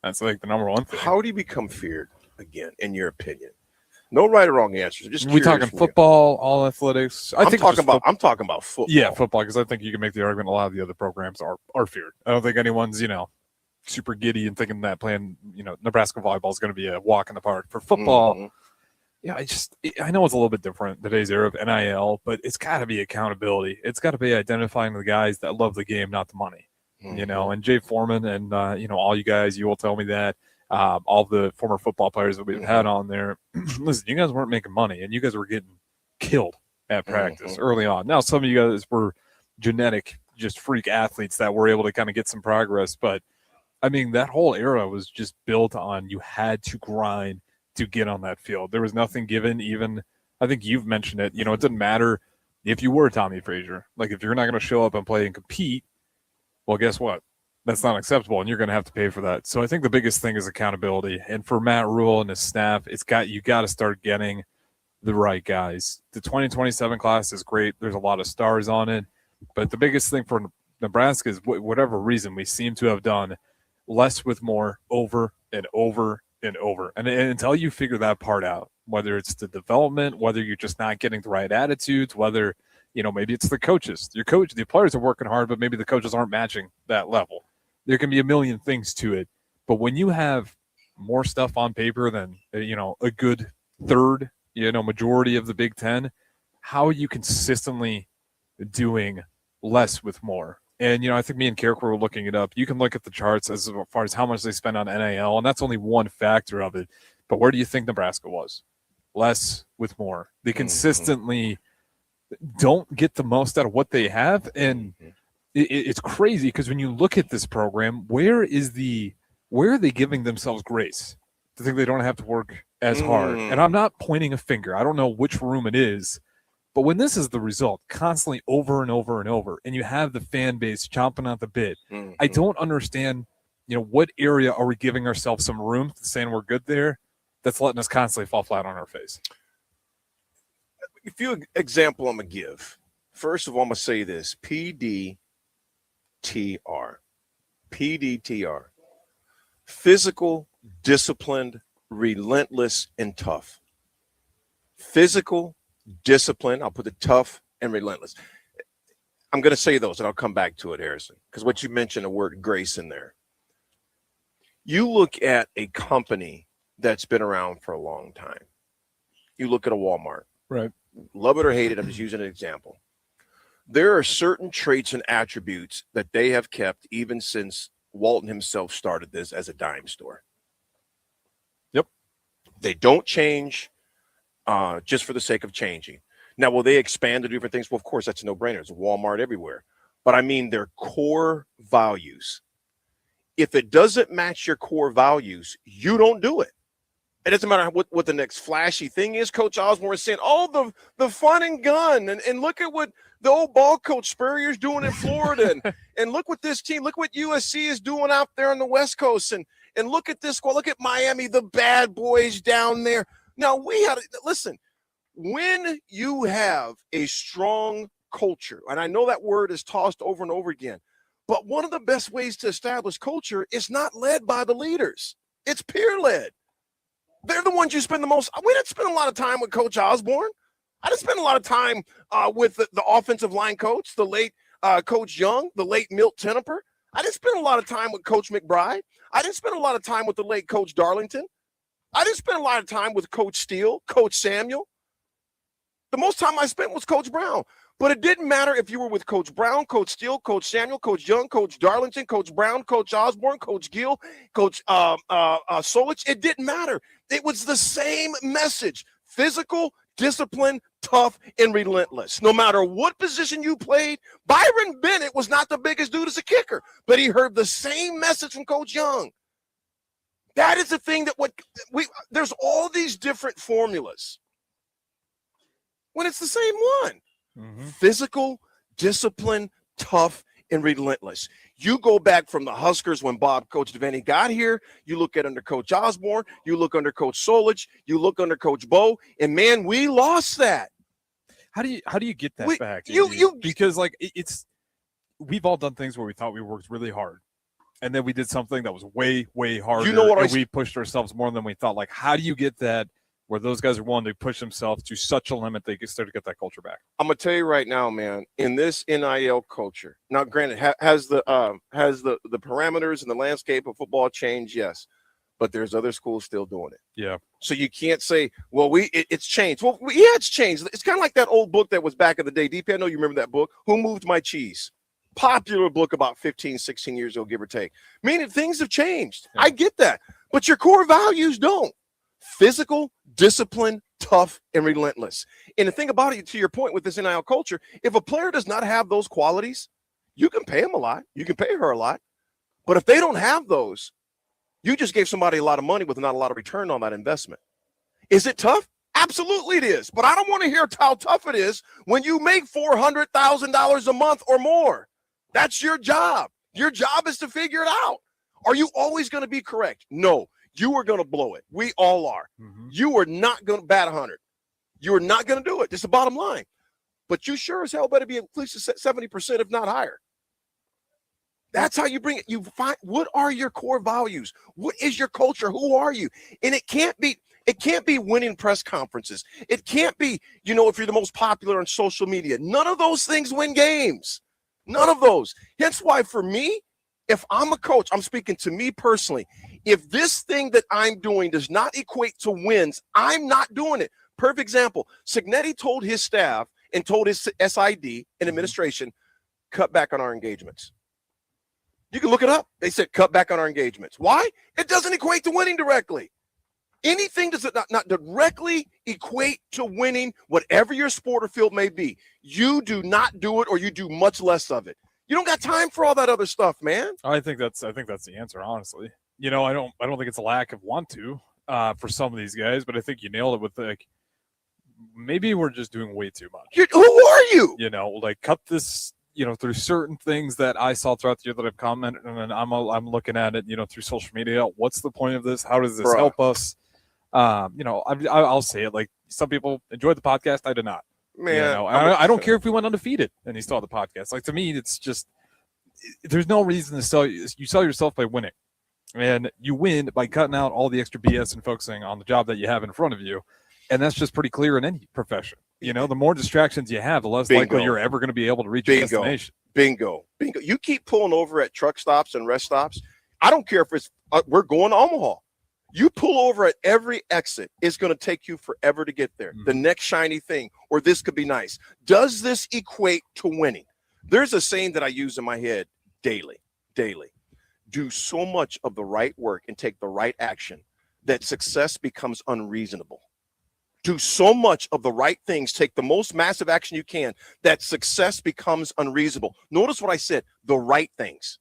That's like the number one thing. How do you become feared again, in your opinion? No right or wrong answers. Just we talking football, all athletics. I'm talking about football. Yeah, football, because I think you can make the argument a lot of the other programs are feared. I don't think anyone's, super giddy and thinking that playing, Nebraska volleyball is going to be a walk in the park. For football, I know it's a little bit different today's era of NIL, but it's got to be accountability. It's got to be identifying the guys that love the game, not the money. And Jay Foreman and all you guys, you will tell me that. All the former football players that we've had on there, listen, you guys weren't making money, and you guys were getting killed at practice early on. Now, some of you guys were genetic, just freak athletes that were able to kind of get some progress. But, I mean, that whole era was just built on you had to grind to get on that field. There was nothing given. Even, I think you've mentioned it, it didn't matter if you were Tommy Frazier. Like, if you're not going to show up and play and compete, well, guess what? That's not acceptable, and you're going to have to pay for that. So I think the biggest thing is accountability. And for Matt Rule and his staff, you got to start getting the right guys. The 2027 class is great. There's a lot of stars on it. But the biggest thing for Nebraska is whatever reason we seem to have done less with more over and over and over. And until you figure that part out, whether it's the development, whether you're just not getting the right attitudes, whether maybe it's the coaches. The players are working hard, but maybe the coaches aren't matching that level. There can be a million things to it. But when you have more stuff on paper than, a good third, majority of the Big Ten, how are you consistently doing less with more? And, I think me and Kirk were looking it up. You can look at the charts as far as how much they spend on NIL, and that's only one factor of it. But where do you think Nebraska was? Less with more. They consistently don't get the most out of what they have, and it's crazy because when you look at this program, where are they giving themselves grace to think they don't have to work as hard? And I'm not pointing a finger. I don't know which room it is, but when this is the result, constantly over and over and over, and you have the fan base chomping at the bit, I don't understand, what area are we giving ourselves some room to saying we're good there that's letting us constantly fall flat on our face? A few example I'm going to give. First of all, I'm going to say this. PDTR. PDTR. Physical, disciplined, relentless, and tough. Physical, disciplined, I'll put the tough and relentless. I'm going to say those, and I'll come back to it, Harrison, because what you mentioned, the word grace in there. You look at a company that's been around for a long time. You look at a Walmart. Right. Love it or hate it, I'm just using an example. There are certain traits and attributes that they have kept even since Walton himself started this as a dime store. Yep. They don't change just for the sake of changing. Now, will they expand to different things? Well, of course, that's a no-brainer. It's a Walmart everywhere. But I mean their core values. If it doesn't match your core values, you don't do it. It doesn't matter what the next flashy thing is. Coach Osborne is saying, oh, the fun and gun. And look at what the old ball coach Spurrier's doing in Florida. and look what this team, look what USC is doing out there on the West Coast. And look at this squad. Look at Miami, the bad boys down there. Now, listen, when you have a strong culture, and I know that word is tossed over and over again, but one of the best ways to establish culture is not led by the leaders. It's peer-led. They're the ones you spend the most. We didn't spend a lot of time with Coach Osborne. I didn't spend a lot of time with the offensive line coach, the late Coach Young, the late Milt Tenniper. I didn't spend a lot of time with Coach McBride. I didn't spend a lot of time with the late Coach Darlington. I didn't spend a lot of time with Coach Steele, Coach Samuel. The most time I spent was Coach Brown. But it didn't matter if you were with Coach Brown, Coach Steele, Coach Samuel, Coach Young, Coach Darlington, Coach Brown, Coach Osborne, Coach Gill, Coach Solich. It didn't matter. It was the same message. Physical, disciplined, tough, and relentless. No matter what position you played, Byron Bennett was not the biggest dude as a kicker, but he heard the same message from Coach Young. That is the thing that there's all these different formulas when it's the same one. Mm-hmm. Physical, disciplined, tough, and relentless. You go back from the Huskers when Coach Devaney got here. You look at under Coach Osborne. You look under Coach Solich. You look under Coach Bo. And, man, we lost that. How do you get that back? Because, we've all done things where we thought we worked really hard. And then we did something that was way, way harder. You know what we pushed ourselves more than we thought. Like, how do you get that where those guys are willing to push themselves to such a limit they can start to get that culture back? I'm gonna tell you right now, man. In this NIL culture, now granted, has the parameters and the landscape of football changed? Yes, but there's other schools still doing it. Yeah. So you can't say, well, it's changed. Well, yeah, it's changed. It's kind of like that old book that was back in the day. DP, I know you remember that book. Who Moved My Cheese? Popular book about 15, 16 years ago, give or take. Meaning things have changed. Yeah. I get that, but your core values don't. Physical, disciplined, tough, and relentless. And the thing about it, to your point with this NIL culture, if a player does not have those qualities, you can pay him a lot. You can pay her a lot. But if they don't have those, you just gave somebody a lot of money with not a lot of return on that investment. Is it tough? Absolutely it is. But I don't want to hear how tough it is when you make $400,000 a month or more. That's your job. Your job is to figure it out. Are you always going to be correct? No. You are going to blow it. We all are. Mm-hmm. You are not going to bat 100. You are not going to do it. It's the bottom line. But you sure as hell better be at least 70%, if not higher. That's how you bring it. You find, what are your core values? What is your culture? Who are you? And it can't be winning press conferences. It can't be, if you're the most popular on social media. None of those things win games. None of those. Hence why for me, if I'm a coach, I'm speaking to me personally. If this thing that I'm doing does not equate to wins, I'm not doing it. Perfect example. Signetti told his staff and told his SID and administration, cut back on our engagements. You can look it up. They said, cut back on our engagements. Why? It doesn't equate to winning directly. Anything does not directly equate to winning, whatever your sport or field may be. You do not do it, or you do much less of it. You don't got time for all that other stuff, man. I think that's the answer, honestly. I don't think it's a lack of want to for some of these guys, but I think you nailed it with maybe we're just doing way too much. Who are you? Cut this through certain things that I saw throughout the year that I've commented, and I'm looking at it, through social media. What's the point of this? How does this help us? I'll say it, like, some people enjoyed the podcast. I did not. Man, I don't care if we went undefeated and he saw the podcast. Like, to me, it's just, there's no reason to sell. You sell yourself by winning, and you win by cutting out all the extra BS and focusing on the job that you have in front of you. And that's just pretty clear in any profession. The more distractions you have, the less likely you're ever going to be able to reach your destination. Bingo. You keep pulling over at truck stops and rest stops. I don't care if it's we're going to Omaha. You pull over at every exit, it's going to take you forever to get there. The next shiny thing, or this could be nice. Does this equate to winning? There's a saying that I use in my head daily. Do so much of the right work and take the right action that success becomes unreasonable. Do so much of the right things, take the most massive action you can, that success becomes unreasonable. Notice what I said, the right things.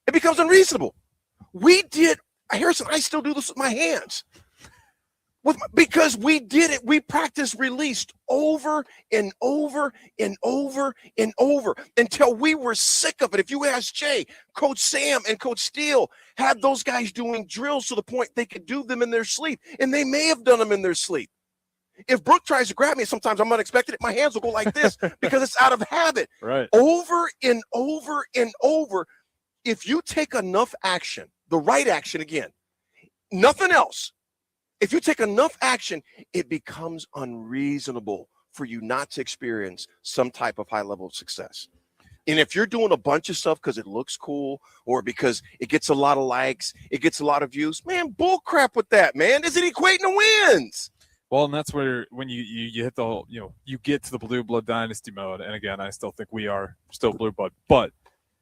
It becomes unreasonable. Harrison, I still do this with my hands. Because we did it. We practiced released over and over and over and over until we were sick of it. If you ask Jay, Coach Sam, and Coach Steele had those guys doing drills to the point they could do them in their sleep, and they may have done them in their sleep. If Brooke tries to grab me, sometimes I'm unexpected, my hands will go like this because it's out of habit. Right. Over and over and over. If you take enough action, the right action again, nothing else. If you take enough action, it becomes unreasonable for you not to experience some type of high level of success. And if you're doing a bunch of stuff because it looks cool or because it gets a lot of likes, it gets a lot of views, man, bull crap with that, man. Is it equating to wins? Well, and that's where when you hit the whole, you get to the blue blood dynasty mode. And again, I still think we are still blue blood. But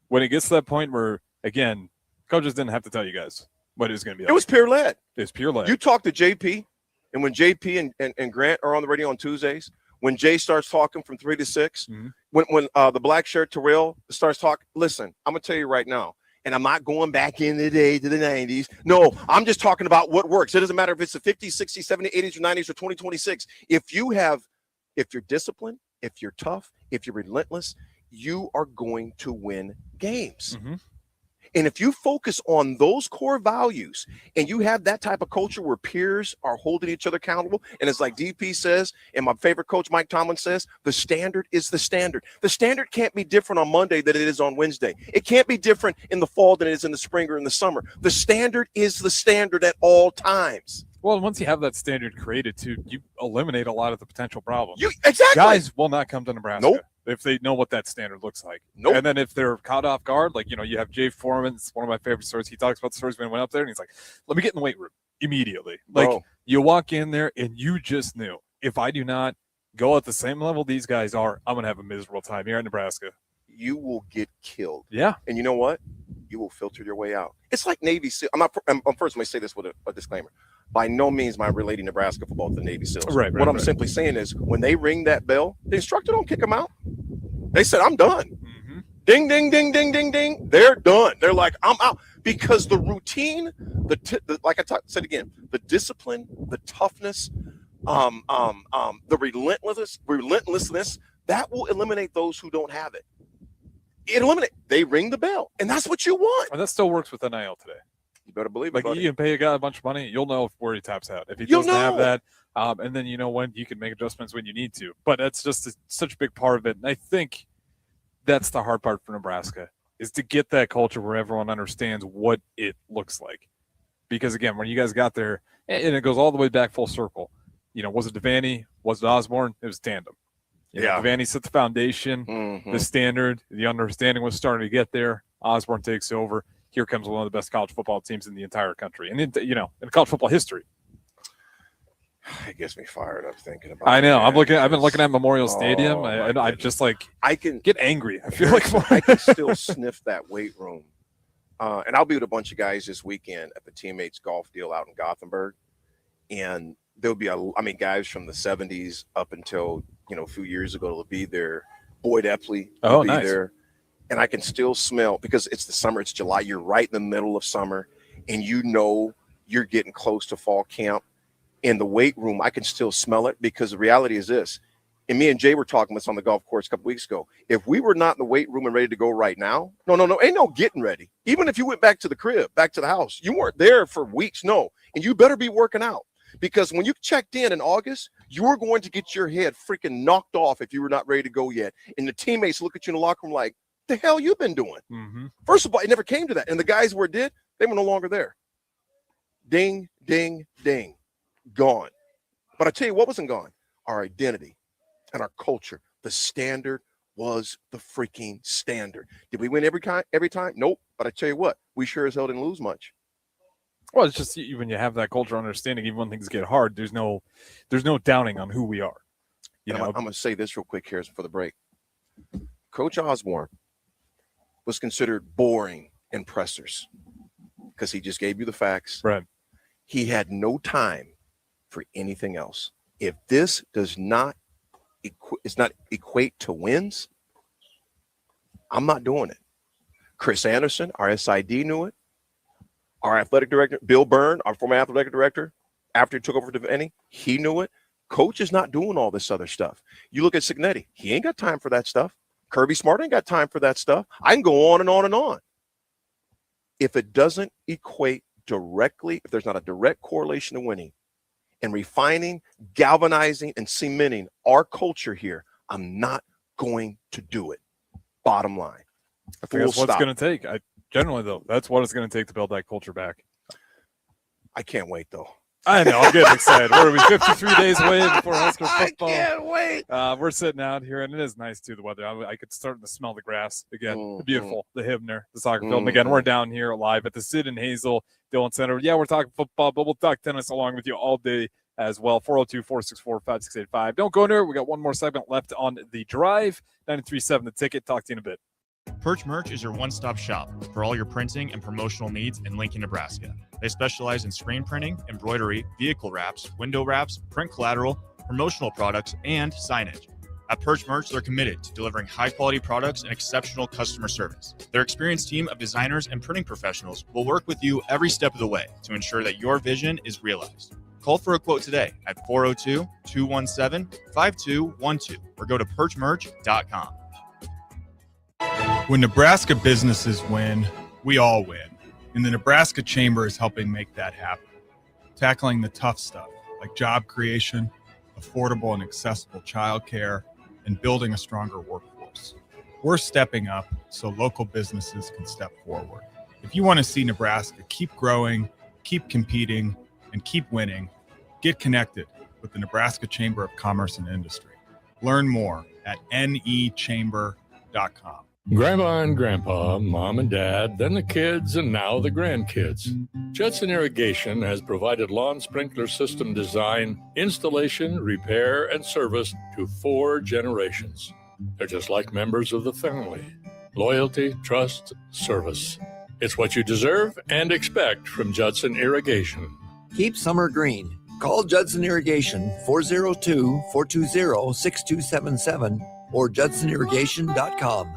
when it gets to that point where, again, coaches didn't have to tell you guys what it was going to be like. It was peer led. It's pure led. You talk to JP, and when JP and Grant are on the radio on Tuesdays, when Jay starts talking from 3 to 6, when the black shirt Terrell starts talking, listen, I'm going to tell you right now, and I'm not going back in the day to the 90s. No, I'm just talking about what works. It doesn't matter if it's the 50s, 60s, 70s, 80s, or 90s, or 2026. If you're disciplined, if you're tough, if you're relentless, you are going to win games. And if you focus on those core values and you have that type of culture where peers are holding each other accountable, and it's like DP says, and my favorite coach Mike Tomlin says, the standard is the standard. The standard can't be different on Monday than it is on Wednesday. It can't be different in the fall than it is in the spring or in the summer. The standard is the standard at all times. Well, once you have that standard created, too, you eliminate a lot of the potential problems. Exactly. Guys will not come to Nebraska. Nope. If they know what that standard looks like. Nope. And then if they're caught off guard, like, you have Jay Foreman. It's one of my favorite stories. He talks about the stories when he went up there, and he's like, let me get in the weight room immediately. Like, you walk in there, and you just knew, if I do not go at the same level these guys are, I'm going to have a miserable time here in Nebraska. You will get killed. Yeah. And you know what? You will filter your way out. It's like Navy SEAL. I'm first, let me say this with a disclaimer. By no means am I relating Nebraska football to the Navy SEALs. Right. What I'm simply saying is when they ring that bell, the instructor don't kick them out. They said, I'm done. Ding, ding, ding, ding, ding, ding. They're done. They're like, I'm out. Because the routine, like I said again, the discipline, the toughness, the relentlessness, that will eliminate those who don't have it. They ring the bell, and that's what you want. And that still works with NIL today. You better believe it, like, buddy. you can pay a guy a bunch of money, you'll know where he taps out. If he doesn't have that, and then when you can make adjustments when you need to. But that's just such a big part of it. And I think that's the hard part for Nebraska, is to get that culture where everyone understands what it looks like. Because, again, when you guys got there, and it goes all the way back full circle, was it Devaney? Was it Osborne? It was tandem. Devaney set the foundation, the standard, the understanding was starting to get there. Osborne takes over. Here comes one of the best college football teams in the entire country, and in college football history. It gets me fired up thinking about. I know. I've been looking at Memorial Stadium, and I just I can get angry. I feel like I can still sniff that weight room, and I'll be with a bunch of guys this weekend at the Teammates Golf Deal out in Gothenburg, and there'll be guys from the '70s up until a few years ago will be there. Boyd Epley will be there. And I can still smell, because it's the summer, it's July, you're right in the middle of summer, and you're getting close to fall camp. In the weight room, I can still smell it, because the reality is this. And me and Jay were talking this on the golf course a couple weeks ago. If we were not in the weight room and ready to go right now, no, ain't no getting ready. Even if you went back to the crib, back to the house, you weren't there for weeks, no. And you better be working out, because when you checked in August, you were going to get your head freaking knocked off if you were not ready to go yet. And the teammates look at you in the locker room like, the hell you been doing? First of all, it never came to that. And the guys where it did, they were no longer there. Ding, ding, ding. Gone. But I tell you what wasn't gone. Our identity and our culture. The standard was the freaking standard. Did we win every time? Nope. But I tell you what, we sure as hell didn't lose much. Well, it's just when you have that cultural understanding, even when things get hard, there's no doubting on who we are. I'm going to say this real quick here for the break. Coach Osborne was considered boring in pressers because he just gave you the facts. Right. He had no time for anything else. If this does not equate to wins, I'm not doing it. Chris Anderson, our SID, knew it. Our athletic director, Bill Byrne, our former athletic director, after he took over for Devaney, he knew it. Coach is not doing all this other stuff. You look at Signetti, he ain't got time for that stuff. Kirby Smart ain't got time for that stuff. I can go on and on and on. If it doesn't equate directly, if there's not a direct correlation to winning and refining, galvanizing, and cementing our culture here, I'm not going to do it. Bottom line. I think that's what it's going to take. Generally, though, that's what it's going to take to build that culture back. I can't wait, though. I know. I'm getting excited. What are we, 53 days away before Husker football? I can't wait. We're sitting out here, and it is nice, too, the weather. I could start to smell the grass again. Beautiful. The Hibner, the soccer field. And again, we're down here live at the Sid and Hazel Dillon Center. Yeah, we're talking football, but we'll talk tennis along with you all day as well. 402-464-5685. Don't go anywhere. We got one more segment left on the drive. 93.7 The Ticket. Talk to you in a bit. Perch Merch is your one-stop shop for all your printing and promotional needs in Lincoln, Nebraska. They specialize in screen printing, embroidery, vehicle wraps, window wraps, print collateral, promotional products, and signage. At Perch Merch, they're committed to delivering high-quality products and exceptional customer service. Their experienced team of designers and printing professionals will work with you every step of the way to ensure that your vision is realized. Call for a quote today at 402-217-5212 or go to perchmerch.com. When Nebraska businesses win, we all win. And the Nebraska Chamber is helping make that happen. Tackling the tough stuff like job creation, affordable and accessible childcare, and building a stronger workforce. We're stepping up so local businesses can step forward. If you want to see Nebraska keep growing, keep competing, and keep winning, get connected with the Nebraska Chamber of Commerce and Industry. Learn more at nechamber.com. Grandma and Grandpa, Mom and Dad, then the kids, and now the grandkids. Judson Irrigation has provided lawn sprinkler system design, installation, repair, and service to 4 generations. They're just like members of the family. Loyalty, trust, service. It's what you deserve and expect from Judson Irrigation. Keep summer green. Call Judson Irrigation 402-420-6277 or judsonirrigation.com.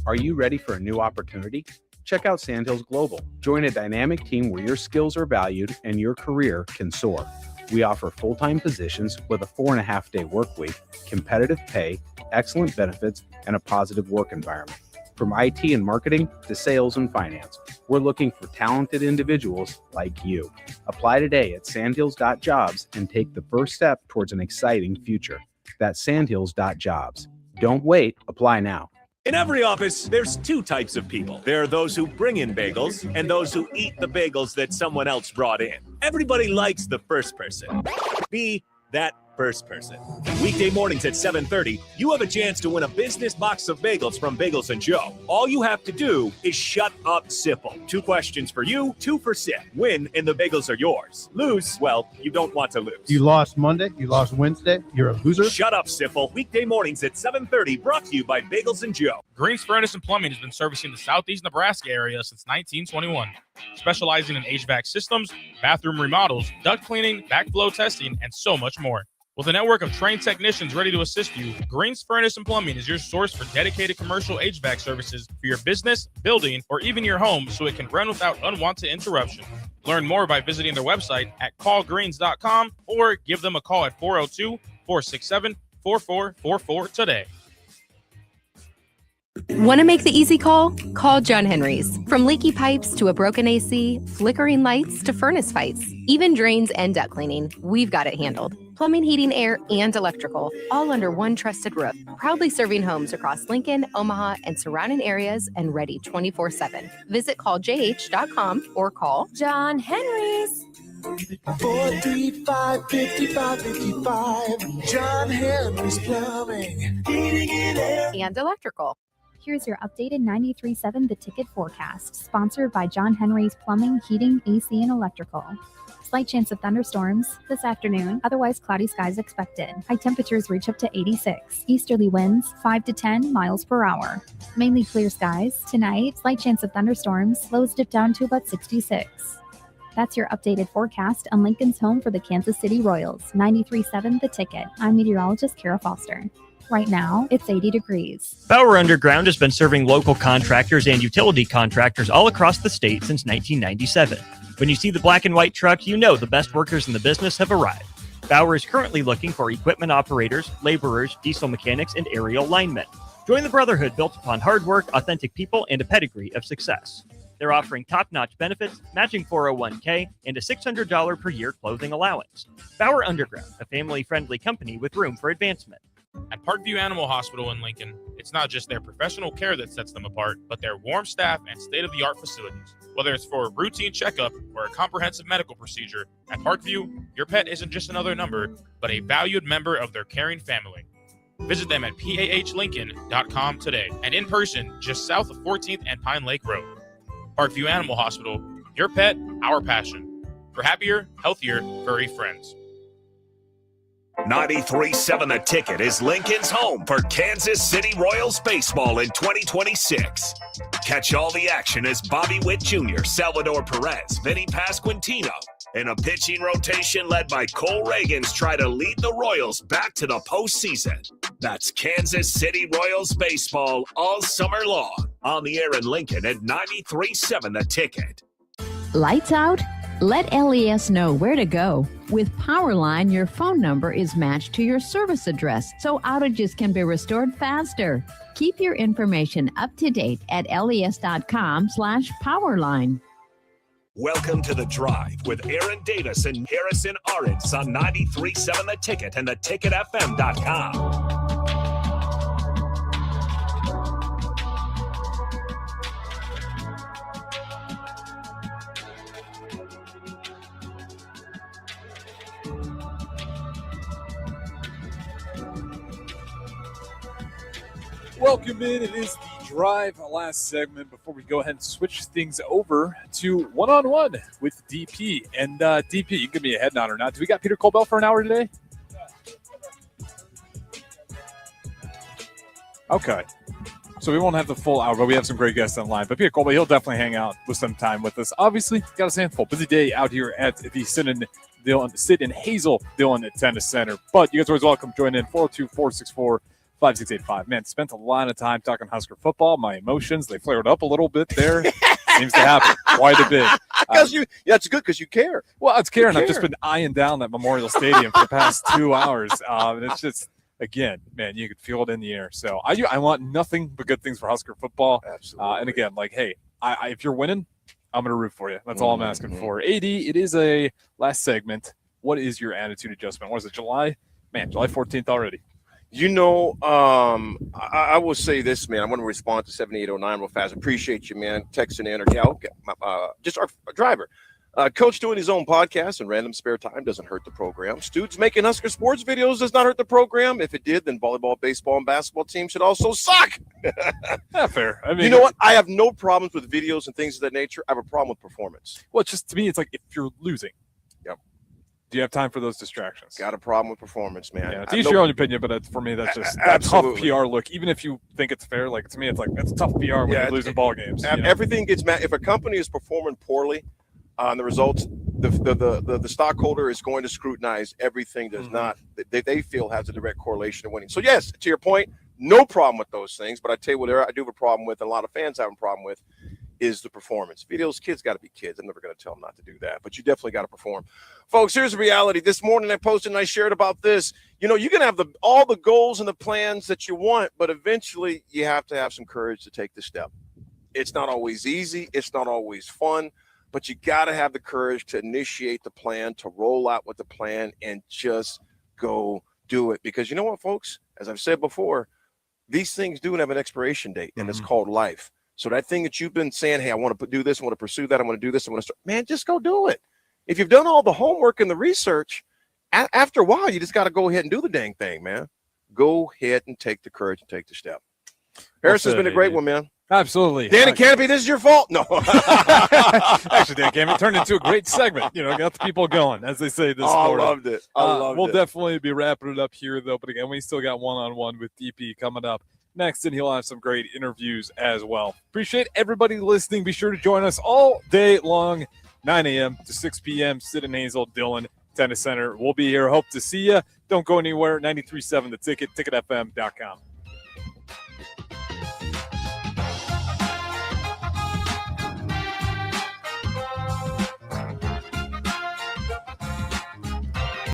Are you ready for a new opportunity? Check out Sandhills Global. Join a dynamic team where your skills are valued and your career can soar. We offer full-time positions with a 4.5-day work week, competitive pay, excellent benefits, and a positive work environment. From IT and marketing to sales and finance, we're looking for talented individuals like you. Apply today at sandhills.jobs and take the first step towards an exciting future. That's sandhills.jobs. Don't wait. Apply now. In every office, there's 2 types of people. There are those who bring in bagels and those who eat the bagels that someone else brought in. Everybody likes the first person. Be that first person. Weekday mornings at 7:30, you have a chance to win a business box of bagels from Bagels & Joe. All you have to do is shut up, Sipple. 2 questions for you, 2 for Sip. Win, and the bagels are yours. Lose, well, you don't want to lose. You lost Monday. You lost Wednesday. You're a loser. Shut up, Sipple. Weekday mornings at 7:30, brought to you by Bagels & Joe. Greens Furnace and Plumbing has been servicing the southeast Nebraska area since 1921, specializing in HVAC systems, bathroom remodels, duct cleaning, backflow testing, and so much more. With a network of trained technicians ready to assist you, Greens Furnace and Plumbing is your source for dedicated commercial HVAC services for your business, building, or even your home so it can run without unwanted interruption. Learn more by visiting their website at callgreens.com or give them a call at 402-467-5300. 888-848-4444 today. Want to make the easy call? Call John Henry's. From leaky pipes to a broken AC, flickering lights to furnace fights, even drains and duct cleaning, we've got it handled. Plumbing, heating, air, and electrical, all under one trusted roof. Proudly serving homes across Lincoln, Omaha, and surrounding areas and ready 24/7. Visit calljh.com or call John Henry's. 435-5555. John Henry's Plumbing, Heating and Air. And electrical. Here's your updated 93.7 The Ticket forecast, sponsored by John Henry's Plumbing, Heating, AC, and Electrical. Slight chance of thunderstorms this afternoon, otherwise cloudy skies expected. High temperatures reach up to 86. Easterly winds 5 to 10 miles per hour. Mainly clear skies. Tonight, slight chance of thunderstorms, lows dip down to about 66. That's your updated forecast on Lincoln's home for the Kansas City Royals. 93.7 The Ticket. I'm meteorologist Kara Foster. Right now, it's 80 degrees. Bauer Underground has been serving local contractors and utility contractors all across the state since 1997. When you see the black and white truck, you know the best workers in the business have arrived. Bauer is currently looking for equipment operators, laborers, diesel mechanics, and aerial linemen. Join the brotherhood built upon hard work, authentic people, and a pedigree of success. They're offering top-notch benefits, matching 401k, and a $600 per year clothing allowance. Bauer Underground, a family-friendly company with room for advancement. At Parkview Animal Hospital in Lincoln, it's not just their professional care that sets them apart, but their warm staff and state-of-the-art facilities. Whether it's for a routine checkup or a comprehensive medical procedure, at Parkview, your pet isn't just another number, but a valued member of their caring family. Visit them at pahlincoln.com today and in person just south of 14th and Pine Lake Road. Parkview Animal Hospital, your pet, our passion. For happier, healthier, furry friends. 93.7 The Ticket is Lincoln's home for Kansas City Royals baseball in 2026. Catch all the action as Bobby Witt Jr., Salvador Perez, Vinny Pasquantino, and a pitching rotation led by Cole Reagans try to lead the Royals back to the postseason. That's Kansas City Royals baseball all summer long. On the air in Lincoln at 93.7 The Ticket. Lights out? Let LES know where to go. With Powerline, your phone number is matched to your service address, so outages can be restored faster. Keep your information up to date at les.com/powerline. Welcome to The Drive with Aaron Davis and Harrison Arends on 93.7 The Ticket and theticketfm.com. Welcome in. It is The Drive, last segment before we go ahead and switch things over to one-on-one with DP. And DP, you can give me a head nod or not. Do we got Peter Colbell for an hour today? Okay. So we won't have the full hour, but we have some great guests online. But Peter Colbell, he'll definitely hang out with some time with us. Obviously, got a handful. Busy day out here at the Sid and Hazel Dillon Tennis Center. But you guys are always welcome. Join in 402-464-5685. Man, spent a lot of time talking Husker football. My emotions, they flared up a little bit there. Seems to happen quite a bit. That's good because you care. Well, it's caring. I've just been eyeing down that Memorial Stadium for the past 2 hours. And it's just, again, man, you could feel it in the air. So I want nothing but good things for Husker football. Absolutely. And again, like, hey, if you're winning, I'm going to root for you. That's all I'm asking for. AD, it is a last segment. What is your attitude adjustment? What is it, July? Man, July 14th already. You know, I will say this, man. I want to respond to 7809 real fast. Appreciate you, man, texting in or gal, just our driver. Coach doing his own podcast and random spare time doesn't hurt the program. Students making Husker sports videos does not hurt the program. If it did, then volleyball, baseball, and basketball teams should also suck. Yeah, fair. I mean, you know what? I have no problems with videos and things of that nature. I have a problem with performance. Well, it's just, to me, it's like if you're losing. Yep. Do you have time for those distractions? Got a problem with performance, man. Yeah, it's each your own opinion, but for me, that's just a tough PR look. Even if you think it's fair, like to me, it's like that's tough PR when you're losing ball games. Everything gets mad. If a company is performing poorly on the results, the stockholder is going to scrutinize everything does not that they feel has a direct correlation to winning. So yes, to your point, no problem with those things. But I tell you what, I do have a problem with, and a lot of fans have a problem with, is the performance. Those kids got to be kids. I'm never going to tell them not to do that, but you definitely got to perform. Folks, here's the reality. This morning I posted and I shared about this. You know, you can have all the goals and the plans that you want, but eventually you have to have some courage to take the step. It's not always easy. It's not always fun, but you got to have the courage to initiate the plan, to roll out with the plan, and just go do it. Because you know what, folks? As I've said before, these things do have an expiration date, and it's called life. So that thing that you've been saying, hey, I want to do this, I want to pursue that, I want to do this, I want to start, man, just go do it. If you've done all the homework and the research, after a while, you just got to go ahead and do the dang thing, man. Go ahead and take the courage and take the step. Harris has been a great one, man. Absolutely. Danny Canopy, this is your fault. No. Actually, Dan Canopy turned into a great segment. You know, got the people going, as they say this morning. I loved it. We'll definitely be wrapping it up here, though. But again, we still got one-on-one with DP coming up next, and he'll have some great interviews as well. Appreciate everybody listening. Be sure to join us all day long, 9 a.m. to 6 p.m. Sid and Hazel, Dillon, Tennis Center. We'll be here. Hope to see you. Don't go anywhere. 93.7 The Ticket, ticketfm.com.